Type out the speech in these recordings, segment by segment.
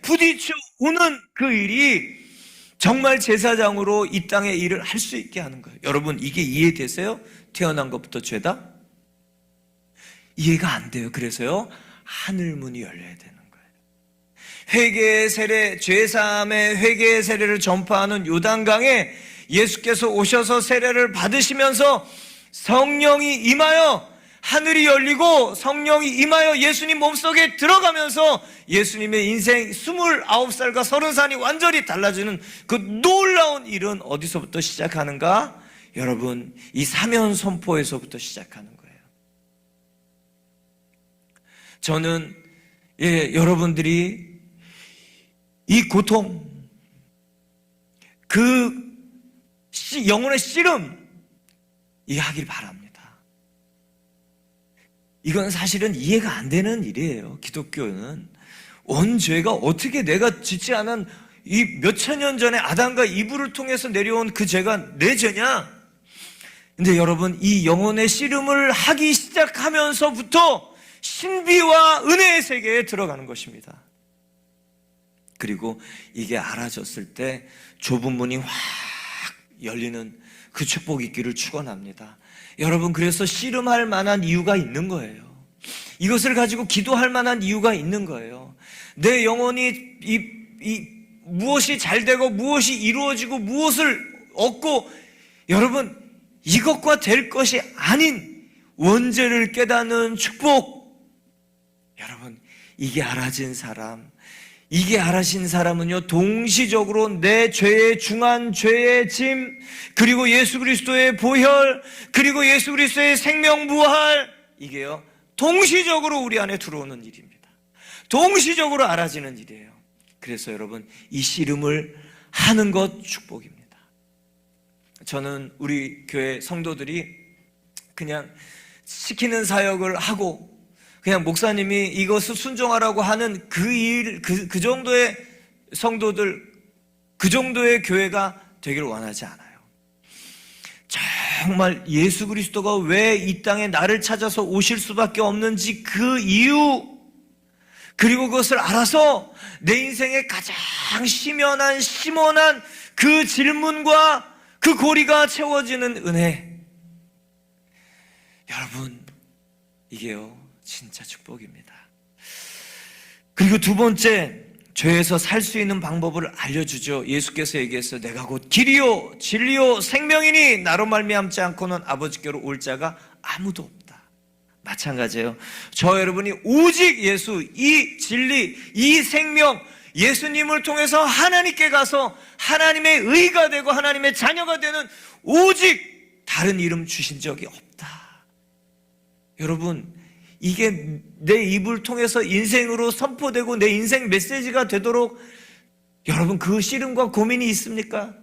부딪혀 오는 그 일이 정말 제사장으로 이 땅의 일을 할 수 있게 하는 거예요. 여러분, 이게 이해되세요? 태어난 것부터 죄다? 이해가 안 돼요. 그래서요, 하늘문이 열려야 되는 거예요. 회개의 세례, 죄사함의 회개의 세례를 전파하는 요단강에 예수께서 오셔서 세례를 받으시면서 성령이 임하여 하늘이 열리고 성령이 임하여 예수님 몸속에 들어가면서 예수님의 인생 29살과 30살이 완전히 달라지는 그 놀라운 일은 어디서부터 시작하는가? 여러분, 이 사면 선포에서부터 시작하는 거예요. 저는 여러분들이 이 고통, 그 영혼의 씨름 이해하길 바랍니다. 이건 사실은 이해가 안 되는 일이에요. 기독교는 온 죄가 어떻게 내가 짓지 않은 이 몇천 년 전에 아담과 이브를 통해서 내려온 그 죄가 내 죄냐? 근데 여러분, 이 영혼의 씨름을 하기 시작하면서부터 신비와 은혜의 세계에 들어가는 것입니다. 그리고 이게 알아졌을 때 좁은 문이 확 열리는 그 축복 있기를 축원합니다. 여러분, 그래서 씨름할 만한 이유가 있는 거예요. 이것을 가지고 기도할 만한 이유가 있는 거예요. 내 영혼이 무엇이 잘 되고 무엇이 이루어지고 무엇을 얻고, 여러분, 이것과 될 것이 아닌 원죄를 깨닫는 축복. 여러분, 이게 알아진 사람, 이게 알아신 사람은요, 동시적으로 내 죄의 중한 죄의 짐, 그리고 예수 그리스도의 보혈, 그리고 예수 그리스도의 생명부활, 이게요 동시적으로 우리 안에 들어오는 일입니다. 동시적으로 알아지는 일이에요. 그래서 여러분, 이 씨름을 하는 것 축복입니다. 저는 우리 교회 성도들이 그냥 시키는 사역을 하고 그냥 목사님이 이것을 순종하라고 하는 그 정도의 성도들, 그 정도의 교회가 되기를 원하지 않아요. 정말 예수 그리스도가 왜 이 땅에 나를 찾아서 오실 수밖에 없는지 그 이유, 그리고 그것을 알아서 내 인생의 가장 심원한 그 질문과 그 고리가 채워지는 은혜. 여러분, 이게요 진짜 축복입니다. 그리고 두 번째, 죄에서 살 수 있는 방법을 알려주죠. 예수께서 얘기했어요. 내가 곧 길이요 진리요 생명이니 나로 말미암지 않고는 아버지께로 올 자가 아무도 없다. 마찬가지예요. 저 여러분이 오직 예수, 이 진리, 이 생명, 예수님을 통해서 하나님께 가서 하나님의 의가 되고 하나님의 자녀가 되는 오직 다른 이름 주신 적이 없다. 여러분, 이게 내 입을 통해서 인생으로 선포되고 내 인생 메시지가 되도록 여러분, 그 씨름과 고민이 있습니까?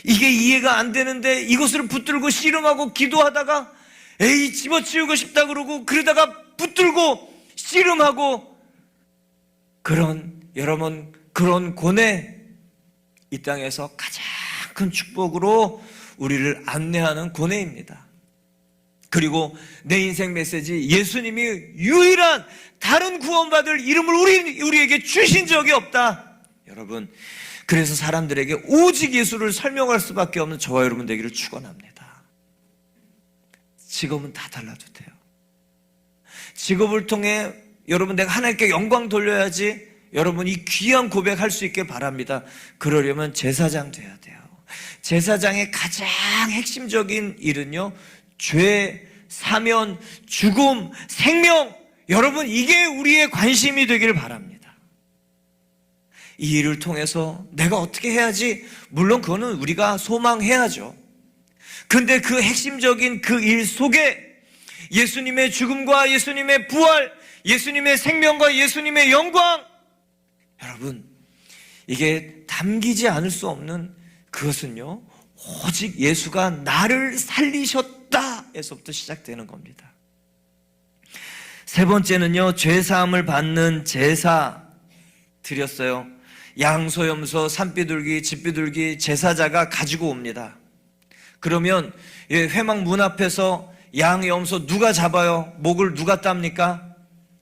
이게 이해가 안 되는데 이것을 붙들고 씨름하고 기도하다가 에이 집어치우고 싶다 그러고 그러다가 붙들고 씨름하고 여러분 그런 고뇌, 이 땅에서 가장 큰 축복으로 우리를 안내하는 고뇌입니다. 그리고 내 인생 메시지, 예수님이 유일한 다른 구원받을 이름을 우리에게 주신 적이 없다. 여러분, 그래서 사람들에게 오직 예수를 설명할 수밖에 없는 저와 여러분 되기를 축원합니다. 직업은 다 달라도 돼요. 직업을 통해 여러분 내가 하나님께 영광 돌려야지 여러분 이 귀한 고백할 수 있게 바랍니다. 그러려면 제사장 돼야 돼요. 제사장의 가장 핵심적인 일은요, 죄, 사면, 죽음, 생명, 여러분 이게 우리의 관심이 되기를 바랍니다. 이 일을 통해서 내가 어떻게 해야지, 물론 그거는 우리가 소망해야죠. 근데 그 핵심적인 그 일 속에 예수님의 죽음과 예수님의 부활, 예수님의 생명과 예수님의 영광, 여러분 이게 담기지 않을 수 없는 그것은요, 오직 예수가 나를 살리셨다 에서부터 시작되는 겁니다. 세 번째는요, 죄사함을 받는 제사 드렸어요. 양소염소, 산비둘기, 집비둘기 제사자가 가지고 옵니다. 그러면 회막 문 앞에서 양 염소 누가 잡아요? 목을 누가 땁니까?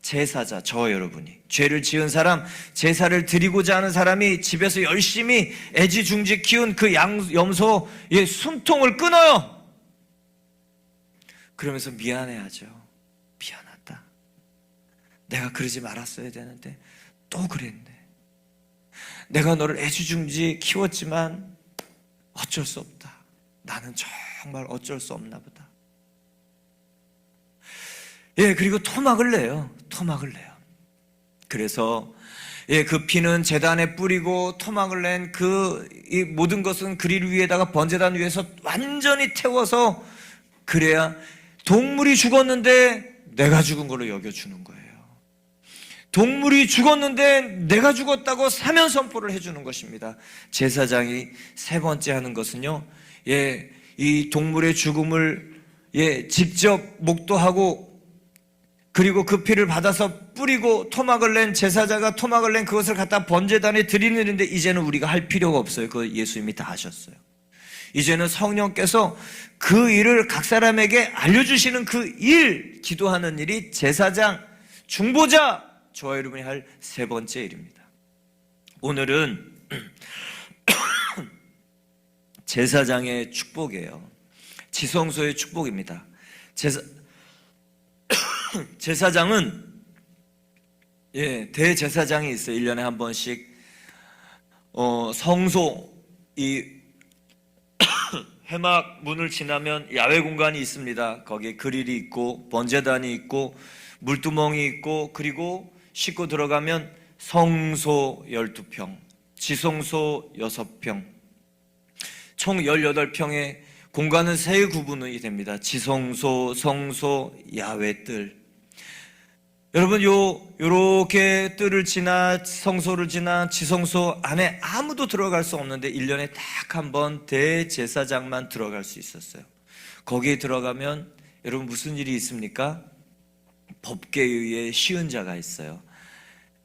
제사자, 저 여러분이 죄를 지은 사람, 제사를 드리고자 하는 사람이 집에서 열심히 애지중지 키운 그 염소의 숨통을 끊어요. 그러면서 미안해하죠. 미안하다. 내가 그러지 말았어야 되는데 또 그랬네. 내가 너를 애지중지 키웠지만 어쩔 수 없다. 나는 정말 어쩔 수 없나 보다. 그리고 토막을 내요. 토막을 내요. 그래서 그 피는 제단에 뿌리고 토막을 낸 이 모든 것은 그릴 위에다가 번제단 위에서 완전히 태워서, 그래야 동물이 죽었는데 내가 죽은 걸로 여겨주는 거예요. 동물이 죽었는데 내가 죽었다고 사면 선포를 해주는 것입니다. 제사장이 세 번째 하는 것은요, 이 동물의 죽음을 직접 목도하고, 그리고 그 피를 받아서 뿌리고 토막을 낸 제사자가 토막을 낸 그것을 갖다 번제단에 드리는 일인데, 이제는 우리가 할 필요가 없어요. 그거 예수님이 다 하셨어요. 이제는 성령께서 그 일을 각 사람에게 알려주시는 그 일, 기도하는 일이 제사장, 중보자, 저와 여러분이 할 세 번째 일입니다. 오늘은 제사장의 축복이에요. 지성소의 축복입니다. 제사장은 대제사장이 있어요. 1년에 한 번씩 성소, 이 회막 문을 지나면 야외 공간이 있습니다. 거기에 그릴이 있고 번제단이 있고 물두멍이 있고, 그리고 싣고 들어가면 성소 12평, 지성소 6평, 총 18평의 공간은 세 구분이 됩니다. 지성소, 성소, 야외뜰. 여러분, 요렇게 뜰을 지나 성소를 지나 지성소 안에 아무도 들어갈 수 없는데 1년에 딱 한 번 대제사장만 들어갈 수 있었어요. 거기에 들어가면 여러분 무슨 일이 있습니까? 법궤 위에 쉬은 자가 있어요.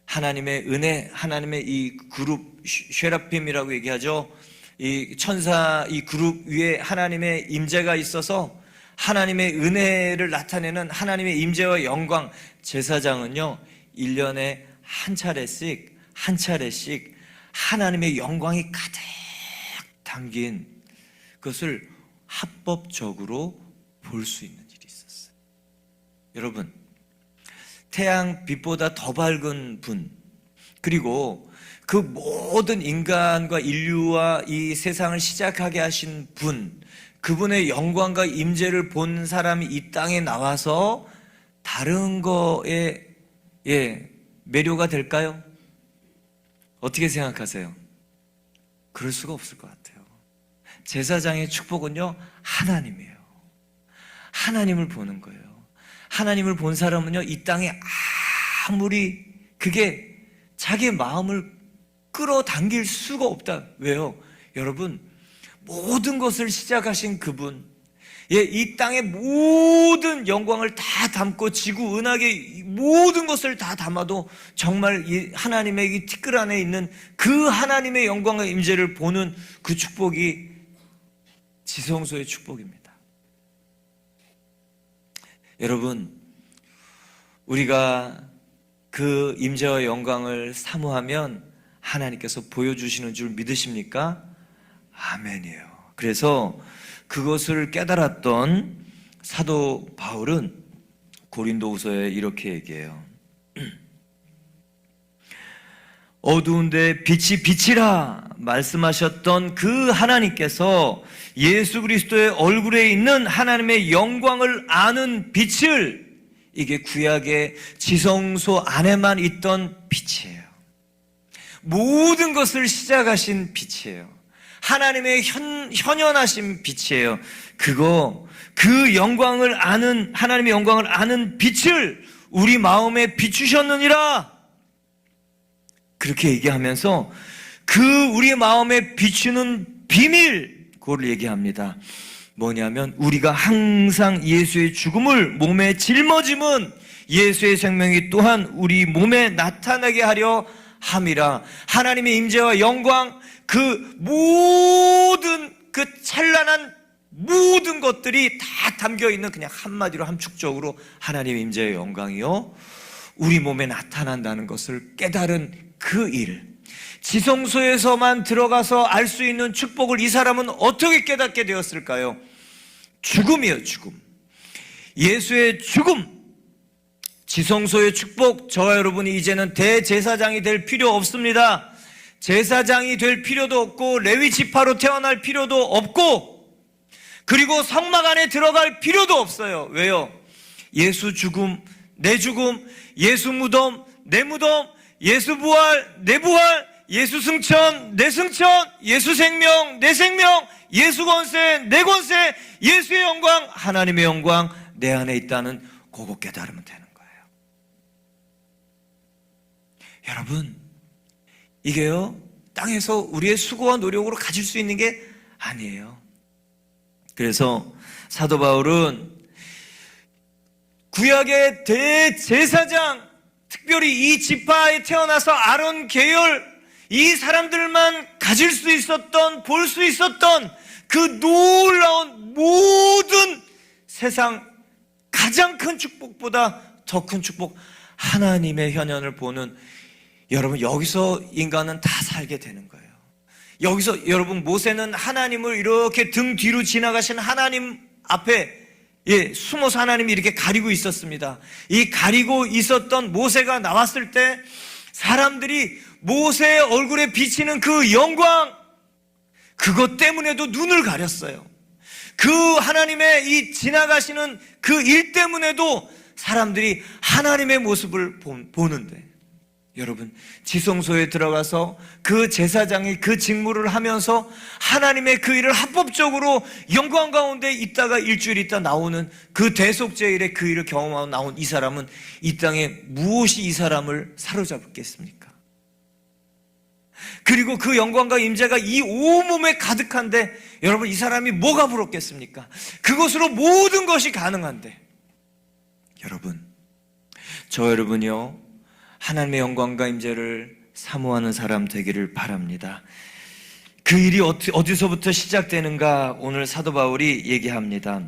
하나님의 은혜, 하나님의 이 그룹, 쉐라핌이라고 얘기하죠. 이 천사, 이 그룹 위에 하나님의 임재가 있어서 하나님의 은혜를 나타내는 하나님의 임재와 영광. 제사장은요, 1년에 한 차례씩 하나님의 영광이 가득 담긴 그것을 합법적으로 볼 수 있는 일이 있었어요. 여러분, 태양 빛보다 더 밝은 분, 그리고 그 모든 인간과 인류와 이 세상을 시작하게 하신 분, 그분의 영광과 임재를 본 사람이 이 땅에 나와서 다른 거에 매료가 될까요? 어떻게 생각하세요? 그럴 수가 없을 것 같아요. 제사장의 축복은요, 하나님이에요. 하나님을 보는 거예요. 하나님을 본 사람은요, 이 땅에 아무리 그게 자기의 마음을 끌어당길 수가 없다. 왜요? 여러분, 모든 것을 시작하신 그분, 이 땅의 모든 영광을 다 담고 지구 은하계 모든 것을 다 담아도 정말 이 하나님의 이 티끌 안에 있는 그 하나님의 영광과 임재를 보는 그 축복이 지성소의 축복입니다. 여러분, 우리가 그 임재와 영광을 사모하면 하나님께서 보여주시는 줄 믿으십니까? 아멘이에요. 그래서 그것을 깨달았던 사도 바울은 고린도후서에 이렇게 얘기해요. 어두운데 빛이 빛이라 말씀하셨던 그 하나님께서 예수 그리스도의 얼굴에 있는 하나님의 영광을 아는 빛을, 이게 구약의 지성소 안에만 있던 빛이에요. 모든 것을 시작하신 빛이에요. 하나님의 현현하신 빛이에요. 그 영광을 아는, 하나님의 영광을 아는 빛을 우리 마음에 비추셨느니라. 그렇게 얘기하면서 그 우리 마음에 비추는 비밀, 그걸 얘기합니다. 뭐냐면, 우리가 항상 예수의 죽음을 몸에 짊어짐은 예수의 생명이 또한 우리 몸에 나타나게 하려 함이라. 하나님의 임재와 영광, 그 모든 그 찬란한 모든 것들이 다 담겨있는, 그냥 한마디로 함축적으로 하나님의 임재의 영광이요, 우리 몸에 나타난다는 것을 깨달은 그 일, 지성소에서만 들어가서 알 수 있는 축복을 이 사람은 어떻게 깨닫게 되었을까요? 죽음이에요, 죽음. 예수의 죽음, 지성소의 축복. 저와 여러분이 이제는 대제사장이 될 필요 없습니다. 제사장이 될 필요도 없고, 레위 지파로 태어날 필요도 없고, 그리고 성막 안에 들어갈 필요도 없어요. 왜요? 예수 죽음, 내 죽음, 예수 무덤, 내 무덤, 예수 부활, 내 부활, 예수 승천, 내 승천, 예수 생명, 내 생명, 예수 권세, 내 권세, 예수의 영광, 하나님의 영광 내 안에 있다는 그거 깨달으면 되는 거예요. 여러분, 이게요, 땅에서 우리의 수고와 노력으로 가질 수 있는 게 아니에요. 그래서 사도 바울은 구약의 대제사장, 특별히 이 지파에 태어나서 아론 계열, 이 사람들만 가질 수 있었던, 볼 수 있었던 그 놀라운 모든 세상 가장 큰 축복보다 더 큰 축복, 하나님의 현현을 보는, 여러분, 여기서 인간은 다 살게 되는 거예요. 여기서 여러분, 모세는 하나님을 이렇게 등 뒤로 지나가신 하나님 앞에 숨어서 하나님이 이렇게 가리고 있었습니다. 이 가리고 있었던 모세가 나왔을 때 사람들이 모세의 얼굴에 비치는 그 영광, 그것 때문에도 눈을 가렸어요. 그 하나님의 이 지나가시는 그 일 때문에도 사람들이 하나님의 모습을 보는데, 여러분, 지성소에 들어가서 그 제사장이 그 직무를 하면서 하나님의 그 일을 합법적으로 영광 가운데 있다가 일주일 있다 나오는 그 대속죄일의 그 일을 경험하고 나온 이 사람은 이 땅에 무엇이 이 사람을 사로잡겠습니까? 그리고 그 영광과 임재가 이 온몸에 가득한데, 여러분, 이 사람이 뭐가 부럽겠습니까? 그것으로 모든 것이 가능한데, 여러분, 저 여러분이요, 하나님의 영광과 임재를 사모하는 사람 되기를 바랍니다. 그 일이 어디서부터 시작되는가 오늘 사도 바울이 얘기합니다.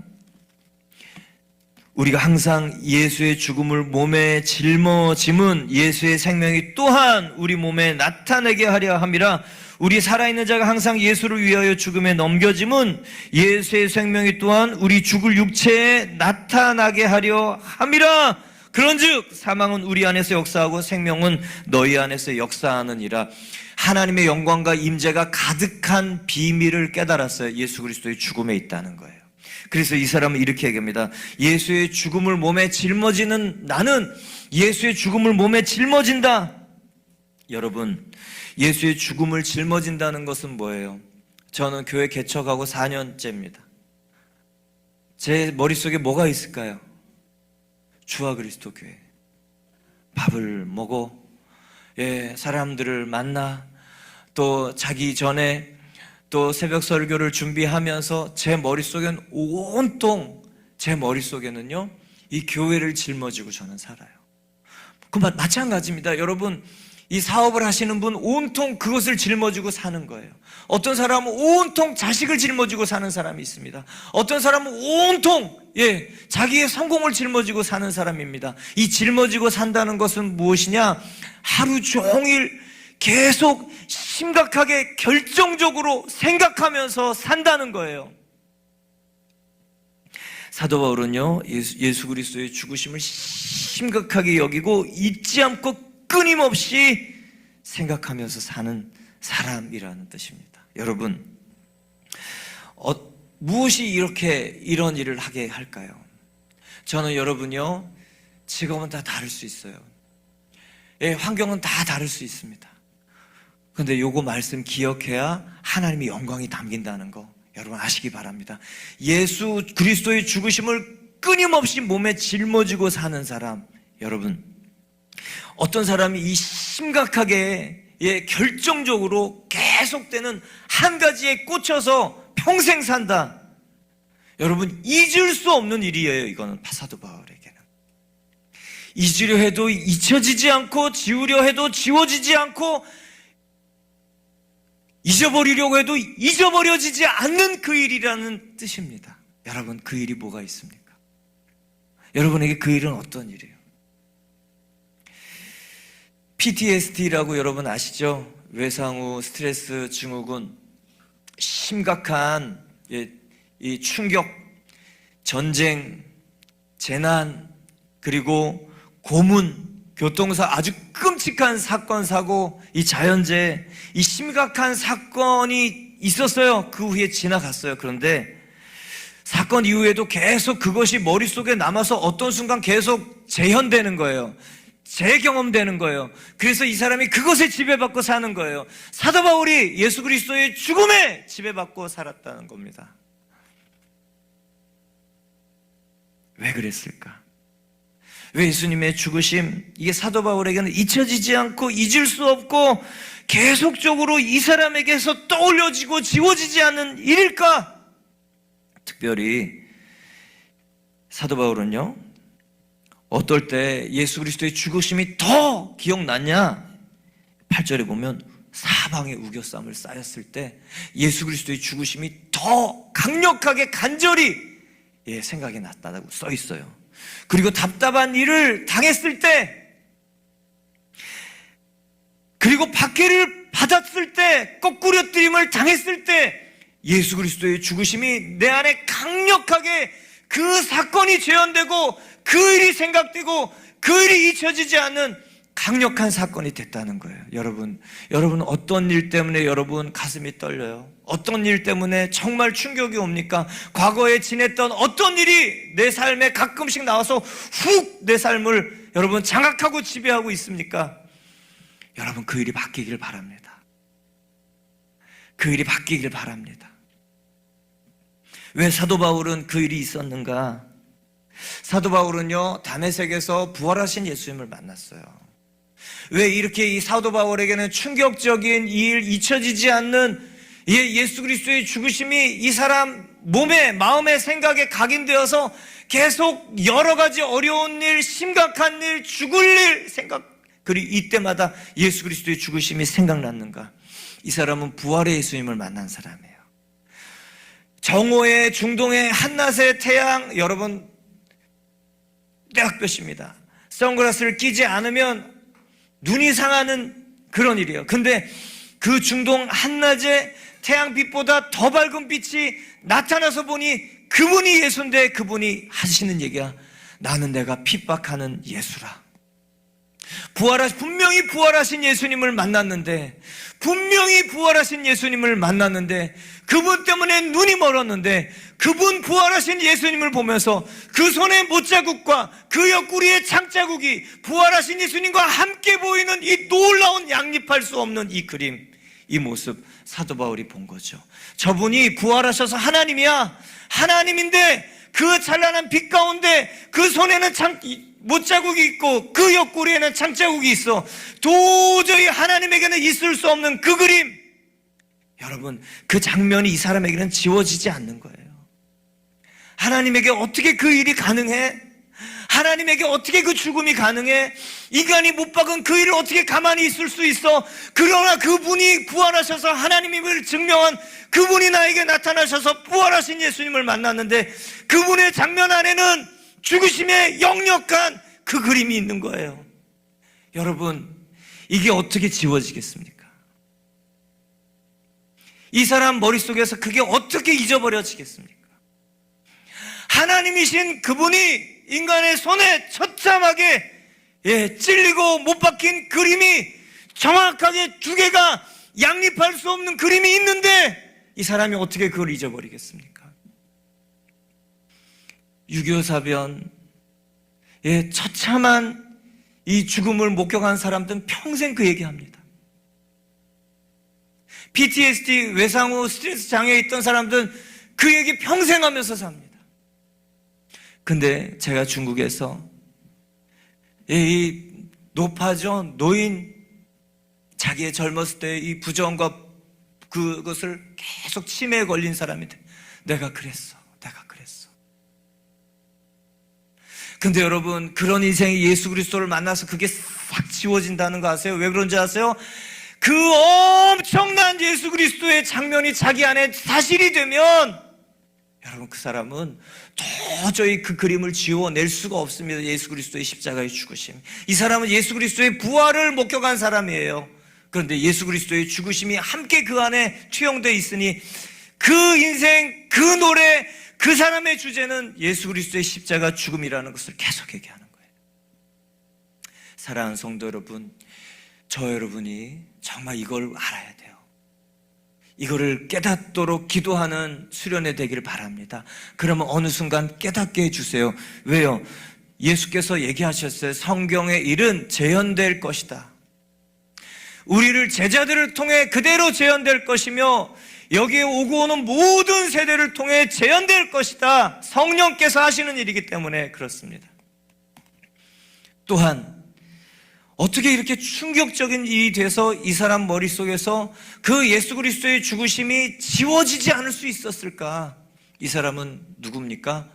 우리가 항상 예수의 죽음을 몸에 짊어짐은 예수의 생명이 또한 우리 몸에 나타내게 하려 함이라. 우리 살아있는 자가 항상 예수를 위하여 죽음에 넘겨짐은 예수의 생명이 또한 우리 죽을 육체에 나타나게 하려 함이라. 그런즉 사망은 우리 안에서 역사하고 생명은 너희 안에서 역사하느니라. 하나님의 영광과 임재가 가득한 비밀을 깨달았어요. 예수 그리스도의 죽음에 있다는 거예요. 그래서 이 사람은 이렇게 얘기합니다. 예수의 죽음을 몸에 짊어지는 나는 예수의 죽음을 몸에 짊어진다. 여러분, 예수의 죽음을 짊어진다는 것은 뭐예요? 저는 교회 개척하고 4년째입니다. 제 머릿속에 뭐가 있을까요? 주와 그리스도 교회. 밥을 먹어, 사람들을 만나, 또 자기 전에 또 새벽 설교를 준비하면서 제 머릿속엔 온통, 제 머릿속에는요, 이 교회를 짊어지고 저는 살아요. 마찬가지입니다. 여러분, 이 사업을 하시는 분 온통 그것을 짊어지고 사는 거예요. 어떤 사람은 온통 자식을 짊어지고 사는 사람이 있습니다. 어떤 사람은 온통 자기의 성공을 짊어지고 사는 사람입니다. 이 짊어지고 산다는 것은 무엇이냐? 하루 종일 계속 심각하게 결정적으로 생각하면서 산다는 거예요. 사도 바울은요, 예수 그리스도의 죽으심을 심각하게 여기고 잊지 않고 끊임없이 생각하면서 사는 사람이라는 뜻입니다. 여러분, 무엇이 이런 일을 하게 할까요? 저는 여러분요, 직업은 다 다를 수 있어요. 환경은 다 다를 수 있습니다. 그런데 요거 말씀 기억해야 하나님의 영광이 담긴다는 거 여러분 아시기 바랍니다. 예수 그리스도의 죽으심을 끊임없이 몸에 짊어지고 사는 사람, 여러분, 어떤 사람이 이 심각하게 결정적으로 계속되는 한 가지에 꽂혀서 평생 산다. 여러분, 잊을 수 없는 일이에요. 이거는 사도 바울에게는 잊으려 해도 잊혀지지 않고, 지우려 해도 지워지지 않고, 잊어버리려고 해도 잊어버려지지 않는 그 일이라는 뜻입니다. 여러분, 그 일이 뭐가 있습니까? 여러분에게 그 일은 어떤 일이에요? PTSD라고 여러분 아시죠? 외상 후 스트레스 증후군. 심각한 이 충격, 전쟁, 재난, 그리고 고문, 교통사, 아주 끔찍한 사건, 사고, 이 자연재해, 이 심각한 사건이 있었어요. 그 후에 지나갔어요. 그런데 사건 이후에도 계속 그것이 머릿속에 남아서 어떤 순간 계속 재현되는 거예요. 재경험되는 거예요. 그래서 이 사람이 그것에 지배받고 사는 거예요. 사도 바울이 예수 그리스도의 죽음에 지배받고 살았다는 겁니다. 왜 그랬을까? 왜 예수님의 죽으심, 이게 사도 바울에게는 잊혀지지 않고 잊을 수 없고 계속적으로 이 사람에게서 떠올려지고 지워지지 않는 일일까? 특별히 사도 바울은요, 어떨 때 예수 그리스도의 죽으심이 더 기억났냐? 8절에 보면 사방에 우겨쌈을 쌓였을 때 예수 그리스도의 죽으심이 더 강력하게 간절히 생각이 났다고 써 있어요. 그리고 답답한 일을 당했을 때, 그리고 박해를 받았을 때, 거꾸러뜨림을 당했을 때 예수 그리스도의 죽으심이 내 안에 강력하게 그 사건이 재현되고 그 일이 생각되고 그 일이 잊혀지지 않는 강력한 사건이 됐다는 거예요. 여러분 어떤 일 때문에 여러분 가슴이 떨려요? 어떤 일 때문에 정말 충격이 옵니까? 과거에 지냈던 어떤 일이 내 삶에 가끔씩 나와서 훅 내 삶을 여러분 장악하고 지배하고 있습니까? 여러분 그 일이 바뀌기를 바랍니다. 그 일이 바뀌기를 바랍니다. 왜 사도 바울은 그 일이 있었는가? 사도 바울은요, 다메섹에서 부활하신 예수님을 만났어요. 왜 이렇게 이 사도 바울에게는 충격적인 이 일, 잊혀지지 않는 예수 그리스도의 죽으심이 이 사람 몸에, 마음에, 생각에 각인되어서 계속 여러 가지 어려운 일, 심각한 일, 죽을 일 그리고 이때마다 예수 그리스도의 죽으심이 생각났는가? 이 사람은 부활의 예수님을 만난 사람이에요. 정오의 중동의 한낮의 태양, 여러분 떼학볕입니다. 선글라스를 끼지 않으면 눈이 상하는 그런 일이에요. 근데 그 중동 한낮에 태양빛보다 더 밝은 빛이 나타나서 보니 그분이 예수인데, 그분이 하시는 얘기야. 나는 내가 핍박하는 예수라. 분명히 부활하신 예수님을 만났는데, 그분 때문에 눈이 멀었는데, 그분 부활하신 예수님을 보면서 그 손의 못자국과 그 옆구리의 창자국이 부활하신 예수님과 함께 보이는 이 놀라운 양립할 수 없는 이 그림, 이 모습 사도 바울이 본 거죠. 저분이 부활하셔서 하나님이야. 하나님인데 그 찬란한 빛 가운데 그 손에는 못자국이 있고 그 옆구리에는 창자국이 있어. 도저히 하나님에게는 있을 수 없는 그 그림, 여러분 그 장면이 이 사람에게는 지워지지 않는 거예요. 하나님에게 어떻게 그 일이 가능해? 하나님에게 어떻게 그 죽음이 가능해? 인간이 못 박은 그 일을 어떻게 가만히 있을 수 있어? 그러나 그분이 부활하셔서 하나님임을 증명한 그분이 나에게 나타나셔서 부활하신 예수님을 만났는데, 그분의 장면 안에는 죽으심의 역력한 그 그림이 있는 거예요. 여러분 이게 어떻게 지워지겠습니까? 이 사람 머릿속에서 그게 어떻게 잊어버려지겠습니까? 하나님이신 그분이 인간의 손에 처참하게 찔리고 못 박힌 그림이 정확하게 두 개가 양립할 수 없는 그림이 있는데, 이 사람이 어떻게 그걸 잊어버리겠습니까? 6.25 사변, 처참한 이 죽음을 목격한 사람들은 평생 그 얘기합니다. PTSD, 외상 후 스트레스 장애에 있던 사람들은 그 얘기 평생 하면서 삽니다. 근데 제가 중국에서 이 노파죠, 노인, 자기의 젊었을 때 이 부정과 그것을 계속 치매에 걸린 사람인데, 내가 그랬어. 근데 여러분 그런 인생이 예수 그리스도를 만나서 그게 싹 지워진다는 거 아세요? 왜 그런지 아세요? 그 엄청난 예수 그리스도의 장면이 자기 안에 사실이 되면, 여러분, 그 사람은 도저히 그 그림을 지워낼 수가 없습니다. 예수 그리스도의 십자가의 죽으심. 이 사람은 예수 그리스도의 부활을 목격한 사람이에요. 그런데 예수 그리스도의 죽으심이 함께 그 안에 투영되어 있으니 그 인생, 그 노래, 그 사람의 주제는 예수 그리스도의 십자가 죽음이라는 것을 계속 얘기하는 거예요. 사랑하는 성도 여러분, 저 여러분이 정말 이걸 알아야 돼요. 이거를 깨닫도록 기도하는 수련회 되기를 바랍니다. 그러면 어느 순간 깨닫게 해주세요. 왜요? 예수께서 얘기하셨어요. 성경의 일은 재현될 것이다. 우리를 제자들을 통해 그대로 재현될 것이며 여기에 오고 오는 모든 세대를 통해 재현될 것이다. 성령께서 하시는 일이기 때문에 그렇습니다. 또한 어떻게 이렇게 충격적인 일이 돼서 이 사람 머릿속에서 그 예수 그리스도의 죽으심이 지워지지 않을 수 있었을까? 이 사람은 누굽니까?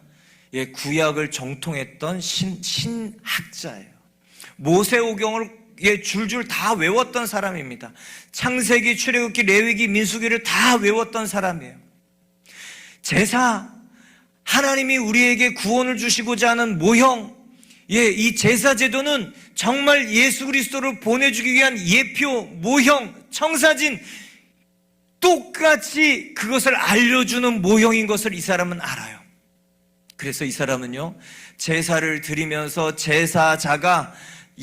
구약을 정통했던 신학자예요. 모세오경을 줄줄 다 외웠던 사람입니다. 창세기, 출애굽기, 레위기, 민수기를 다 외웠던 사람이에요. 제사, 하나님이 우리에게 구원을 주시고자 하는 모형, 이 제사 제도는 정말 예수 그리스도를 보내주기 위한 예표, 모형, 청사진, 똑같이 그것을 알려주는 모형인 것을 이 사람은 알아요. 그래서 이 사람은요, 제사를 드리면서 제사자가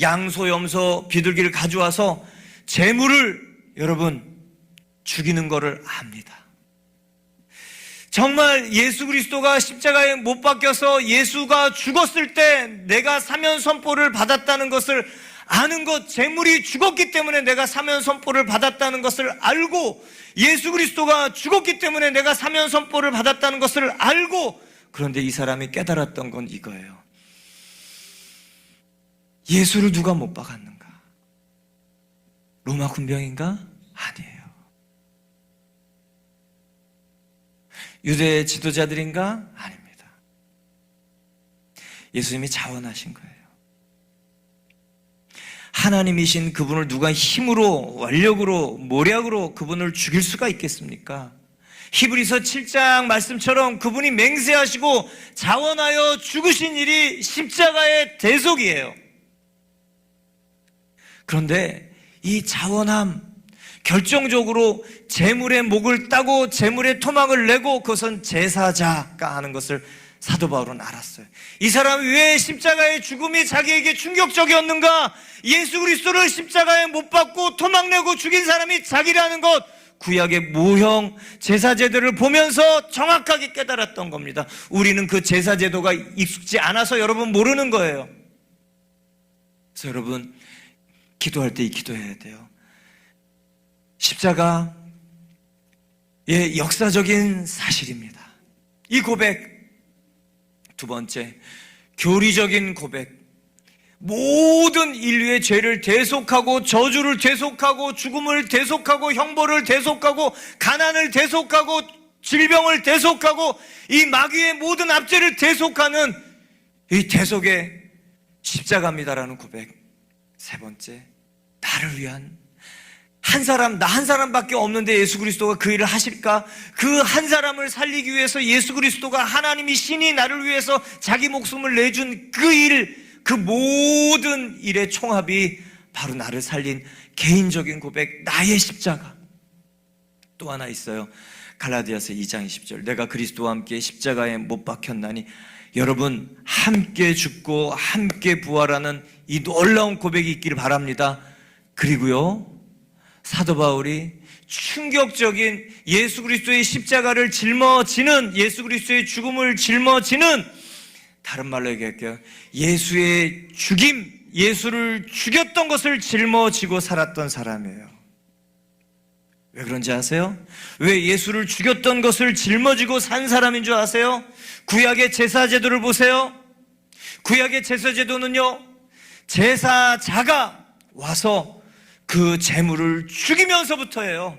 양소, 염소, 비둘기를 가져와서 제물을 여러분 죽이는 것을 압니다. 정말 예수 그리스도가 십자가에 못 박혀서 예수가 죽었을 때 내가 사면 선포를 받았다는 것을 아는 것, 제물이 죽었기 때문에 내가 사면 선포를 받았다는 것을 알고, 예수 그리스도가 죽었기 때문에 내가 사면 선포를 받았다는 것을 알고, 그런데 이 사람이 깨달았던 건 이거예요. 예수를 누가 못 박았는가? 로마 군병인가? 아니에요. 유대 지도자들인가? 아닙니다. 예수님이 자원하신 거예요. 하나님이신 그분을 누가 힘으로, 원력으로, 모략으로 그분을 죽일 수가 있겠습니까? 히브리서 7장 말씀처럼 그분이 맹세하시고 자원하여 죽으신 일이 십자가의 대속이에요. 그런데 이 자원함, 결정적으로 제물의 목을 따고 제물의 토막을 내고 그것은 제사자가 하는 것을 사도 바울은 알았어요. 이 사람이 왜 십자가의 죽음이 자기에게 충격적이었는가? 예수 그리스도를 십자가에 못 박고 토막 내고 죽인 사람이 자기라는 것, 구약의 모형 제사제도를 보면서 정확하게 깨달았던 겁니다. 우리는 그 제사제도가 익숙지 않아서 여러분 모르는 거예요. 그래서 여러분 기도할 때 이 기도해야 돼요. 십자가의 역사적인 사실입니다. 이 고백. 두 번째, 교리적인 고백. 모든 인류의 죄를 대속하고 저주를 대속하고 죽음을 대속하고 형벌을 대속하고 가난을 대속하고 질병을 대속하고 이 마귀의 모든 압제를 대속하는 이 대속의 십자가입니다라는 고백. 세 번째, 나를 위한 한 사람, 나 한 사람밖에 없는데 예수 그리스도가 그 일을 하실까? 그 한 사람을 살리기 위해서 예수 그리스도가, 하나님이 신이 나를 위해서 자기 목숨을 내준 그 일, 그 모든 일의 총합이 바로 나를 살린 개인적인 고백, 나의 십자가. 또 하나 있어요. 갈라디아서 2장 20절. 내가 그리스도와 함께 십자가에 못 박혔나니. 여러분 함께 죽고 함께 부활하는 이 놀라운 고백이 있기를 바랍니다. 그리고요, 사도 바울이 충격적인 예수 그리스도의 십자가를 짊어지는, 예수 그리스도의 죽음을 짊어지는, 다른 말로 얘기할게요, 예수의 죽임, 예수를 죽였던 것을 짊어지고 살았던 사람이에요. 왜 그런지 아세요? 왜 예수를 죽였던 것을 짊어지고 산 사람인 줄 아세요? 구약의 제사제도를 보세요. 구약의 제사제도는요, 제사자가 와서 그 제물을 죽이면서부터예요.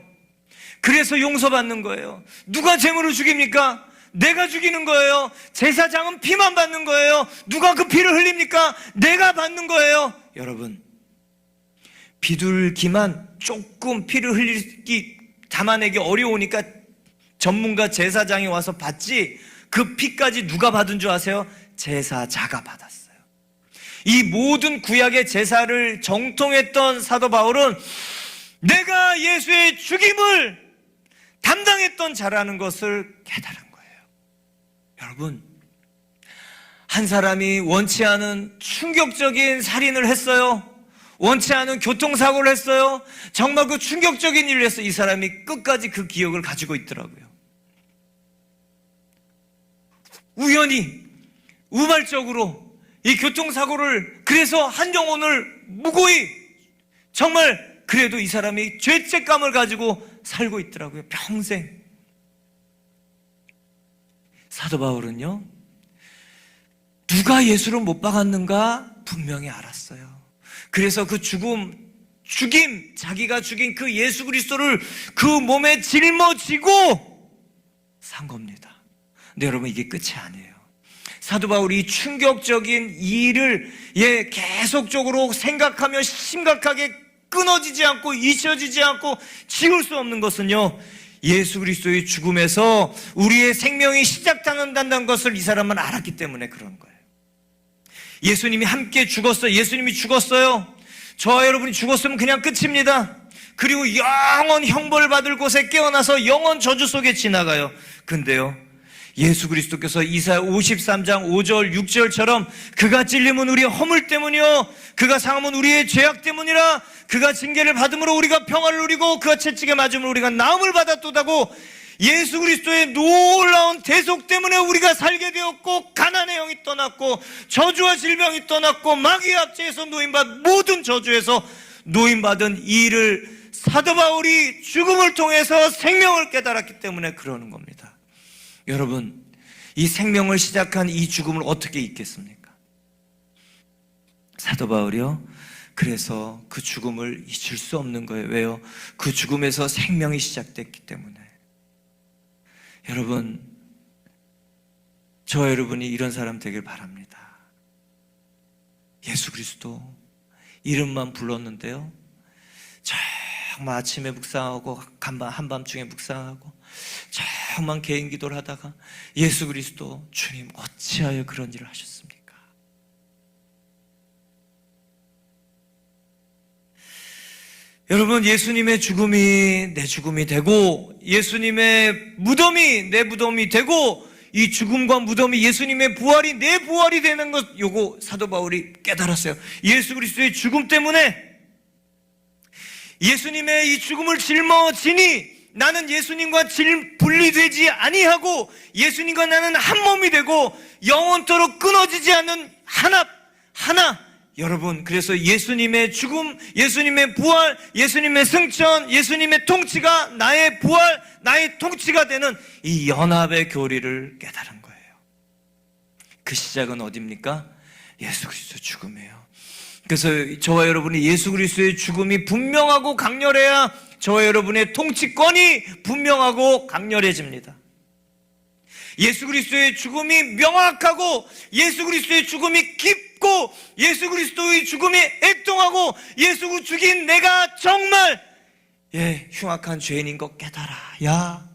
그래서 용서받는 거예요. 누가 제물을 죽입니까? 내가 죽이는 거예요. 제사장은 피만 받는 거예요. 누가 그 피를 흘립니까? 내가 받는 거예요. 여러분, 비둘기만 조금 피를 흘리기, 담아내기 어려우니까 전문가 제사장이 와서 받지, 그 피까지 누가 받은 줄 아세요? 제사자가 받았어요. 이 모든 구약의 제사를 정통했던 사도 바울은 내가 예수의 죽임을 담당했던 자라는 것을 깨달은 거예요. 여러분, 한 사람이 원치 않은 충격적인 살인을 했어요. 원치 않은 교통사고를 했어요. 정말 그 충격적인 일을 해서 이 사람이 끝까지 그 기억을 가지고 있더라고요. 우연히 우발적으로 이 교통사고를, 그래서 한 영혼을 무고히, 정말 그래도 이 사람이 죄책감을 가지고 살고 있더라고요. 평생. 사도 바울은요, 누가 예수를 못 박았는가 분명히 알았어요. 그래서 그 죽임, 자기가 죽인 그 예수 그리스도를 그 몸에 짊어지고 산 겁니다. 근데 여러분, 이게 끝이 아니에요. 사도 바울이 충격적인 이 일을 계속적으로 생각하며 심각하게 끊어지지 않고 잊혀지지 않고 지울 수 없는 것은요, 예수 그리스도의 죽음에서 우리의 생명이 시작된다는 것을 이 사람은 알았기 때문에 그런 거예요. 예수님이 함께 죽었어요. 예수님이 죽었어요. 저와 여러분이 죽었으면 그냥 끝입니다. 그리고 영원 형벌 받을 곳에 깨어나서 영원 저주 속에 지나가요. 근데요, 예수 그리스도께서 이사야 53장 5절 6절처럼 그가 찔림은 우리의 허물 때문이요 그가 상함은 우리의 죄악 때문이라 그가 징계를 받음으로 우리가 평화를 누리고 그가 채찍에 맞음으로 우리가 나음을 받았도다고, 예수 그리스도의 놀라운 대속 때문에 우리가 살게 되었고, 가난의 영이 떠났고, 저주와 질병이 떠났고, 마귀의 압제에서 노임받은 모든 저주에서 노임받은 이 일을 사도 바울이 죽음을 통해서 생명을 깨달았기 때문에 그러는 겁니다. 여러분, 이 생명을 시작한 이 죽음을 어떻게 잊겠습니까? 사도 바울이요, 그래서 그 죽음을 잊을 수 없는 거예요. 왜요? 그 죽음에서 생명이 시작됐기 때문에. 여러분, 저와 여러분이 이런 사람 되길 바랍니다. 예수 그리스도 이름만 불렀는데요, 정말 아침에 묵상하고 한밤중에 묵상하고 정말 개인 기도를 하다가 예수 그리스도, 주님 어찌하여 그런 일을 하셨습니까? 여러분, 예수님의 죽음이 내 죽음이 되고, 예수님의 무덤이 내 무덤이 되고, 이 죽음과 무덤이 예수님의 부활이 내 부활이 되는 것, 요거 사도 바울이 깨달았어요. 예수 그리스도의 죽음 때문에, 예수님의 이 죽음을 짊어지니 나는 예수님과 분리되지 아니하고 예수님과 나는 한 몸이 되고 영원토록 끊어지지 않는 하나. 여러분, 그래서 예수님의 죽음, 예수님의 부활, 예수님의 승천, 예수님의 통치가 나의 부활, 나의 통치가 되는 이 연합의 교리를 깨달은 거예요. 그 시작은 어디입니까? 예수 그리스도 죽음이에요. 그래서 저와 여러분이 예수 그리스도의 죽음이 분명하고 강렬해야 저와 여러분의 통치권이 분명하고 강렬해집니다. 예수 그리스도의 죽음이 명확하고, 예수 그리스도의 죽음이 깊고, 예수 그리스도의 죽음이 애통하고, 예수 그리스도 죽인 내가 정말 흉악한 죄인인 것 깨달아야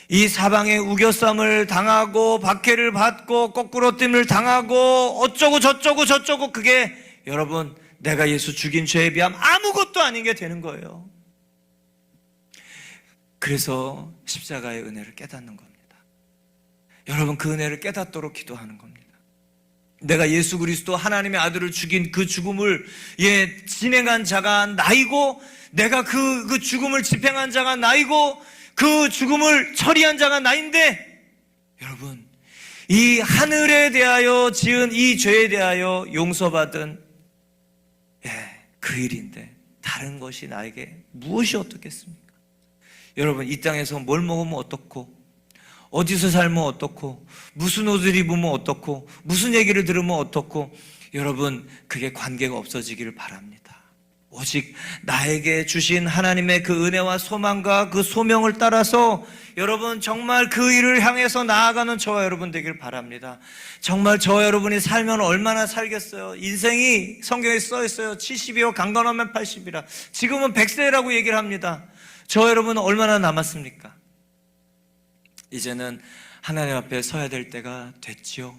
이 사방에 우겨쌈을 당하고 박해를 받고 거꾸로 뜸을 당하고 어쩌고 저쩌고 그게 여러분, 내가 예수 죽인 죄에 비하면 아무것도 아닌 게 되는 거예요. 그래서 십자가의 은혜를 깨닫는 겁니다. 여러분, 그 은혜를 깨닫도록 기도하는 겁니다. 내가 예수 그리스도 하나님의 아들을 죽인 그 죽음을 진행한 자가 나이고, 내가 그 죽음을 집행한 자가 나이고, 그 죽음을 처리한 자가 나인데, 여러분, 이 하늘에 대하여 지은 이 죄에 대하여 용서받은 그 일인데 다른 것이 나에게 무엇이 어떻겠습니까? 여러분, 이 땅에서 뭘 먹으면 어떻고, 어디서 살면 어떻고, 무슨 옷을 입으면 어떻고, 무슨 얘기를 들으면 어떻고, 여러분, 그게 관계가 없어지기를 바랍니다. 오직 나에게 주신 하나님의 그 은혜와 소망과 그 소명을 따라서 여러분 정말 그 일을 향해서 나아가는 저와 여러분 되길 바랍니다. 정말 저와 여러분이 살면 얼마나 살겠어요? 인생이 성경에 써 있어요. 70이요 강건하면 80이라. 지금은 100세라고 얘기를 합니다. 저와 여러분은 얼마나 남았습니까? 이제는 하나님 앞에 서야 될 때가 됐지요.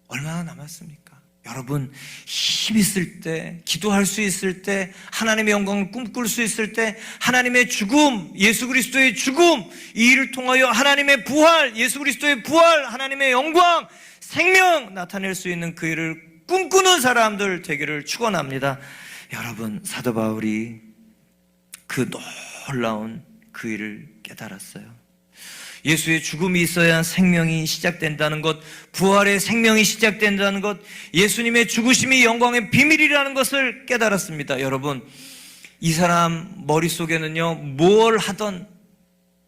얼마나 남았습니까? 여러분, 힘 있을 때, 기도할 수 있을 때, 하나님의 영광을 꿈꿀 수 있을 때, 하나님의 죽음, 예수 그리스도의 죽음, 이 일을 통하여 하나님의 부활, 예수 그리스도의 부활, 하나님의 영광, 생명 나타낼 수 있는 그 일을 꿈꾸는 사람들 되기를 축원합니다. 여러분, 사도 바울이 그 놀라운 그 일을 깨달았어요. 예수의 죽음이 있어야 생명이 시작된다는 것, 부활의 생명이 시작된다는 것, 예수님의 죽으심이 영광의 비밀이라는 것을 깨달았습니다. 여러분, 이 사람 머릿속에는요, 뭘 하던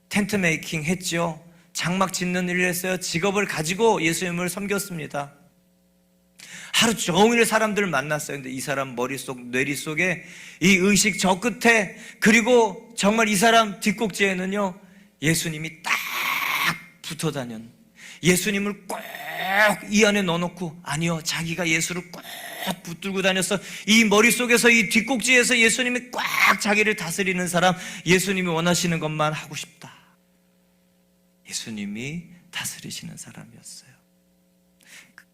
텐트 메이킹 했죠. 장막 짓는 일을 했어요. 직업을 가지고 예수님을 섬겼습니다. 하루 종일 사람들을 만났어요. 근데 이 사람 머릿속, 뇌리 속에 이 의식 저 끝에, 그리고 정말 이 사람 뒷꼭지에는요, 예수님이 딱 붙어 다녔, 예수님을 꼭 이 안에 넣어놓고, 아니요, 자기가 예수를 꼭 붙들고 다녔어. 이 머릿속에서, 이 뒷꼭지에서 예수님이 꽉 자기를 다스리는 사람, 예수님이 원하시는 것만 하고 싶다. 예수님이 다스리시는 사람이었어요.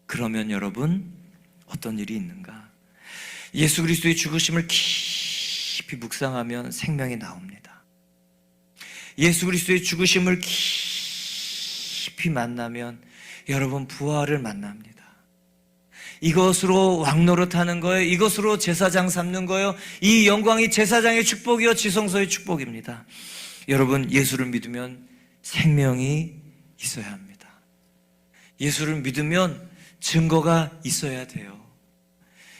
그러면 여러분, 어떤 일이 있는가? 예수 그리스도의 죽으심을 깊이 묵상하면 생명이 나옵니다. 예수 그리스도의 죽으심을 깊이 만나면 여러분, 부활을 만납니다. 이것으로 왕노릇하는 거예요. 이것으로 제사장 삼는 거예요. 이 영광이 제사장의 축복이요, 지성소의 축복입니다. 여러분, 예수를 믿으면 생명이 있어야 합니다. 예수를 믿으면 증거가 있어야 돼요.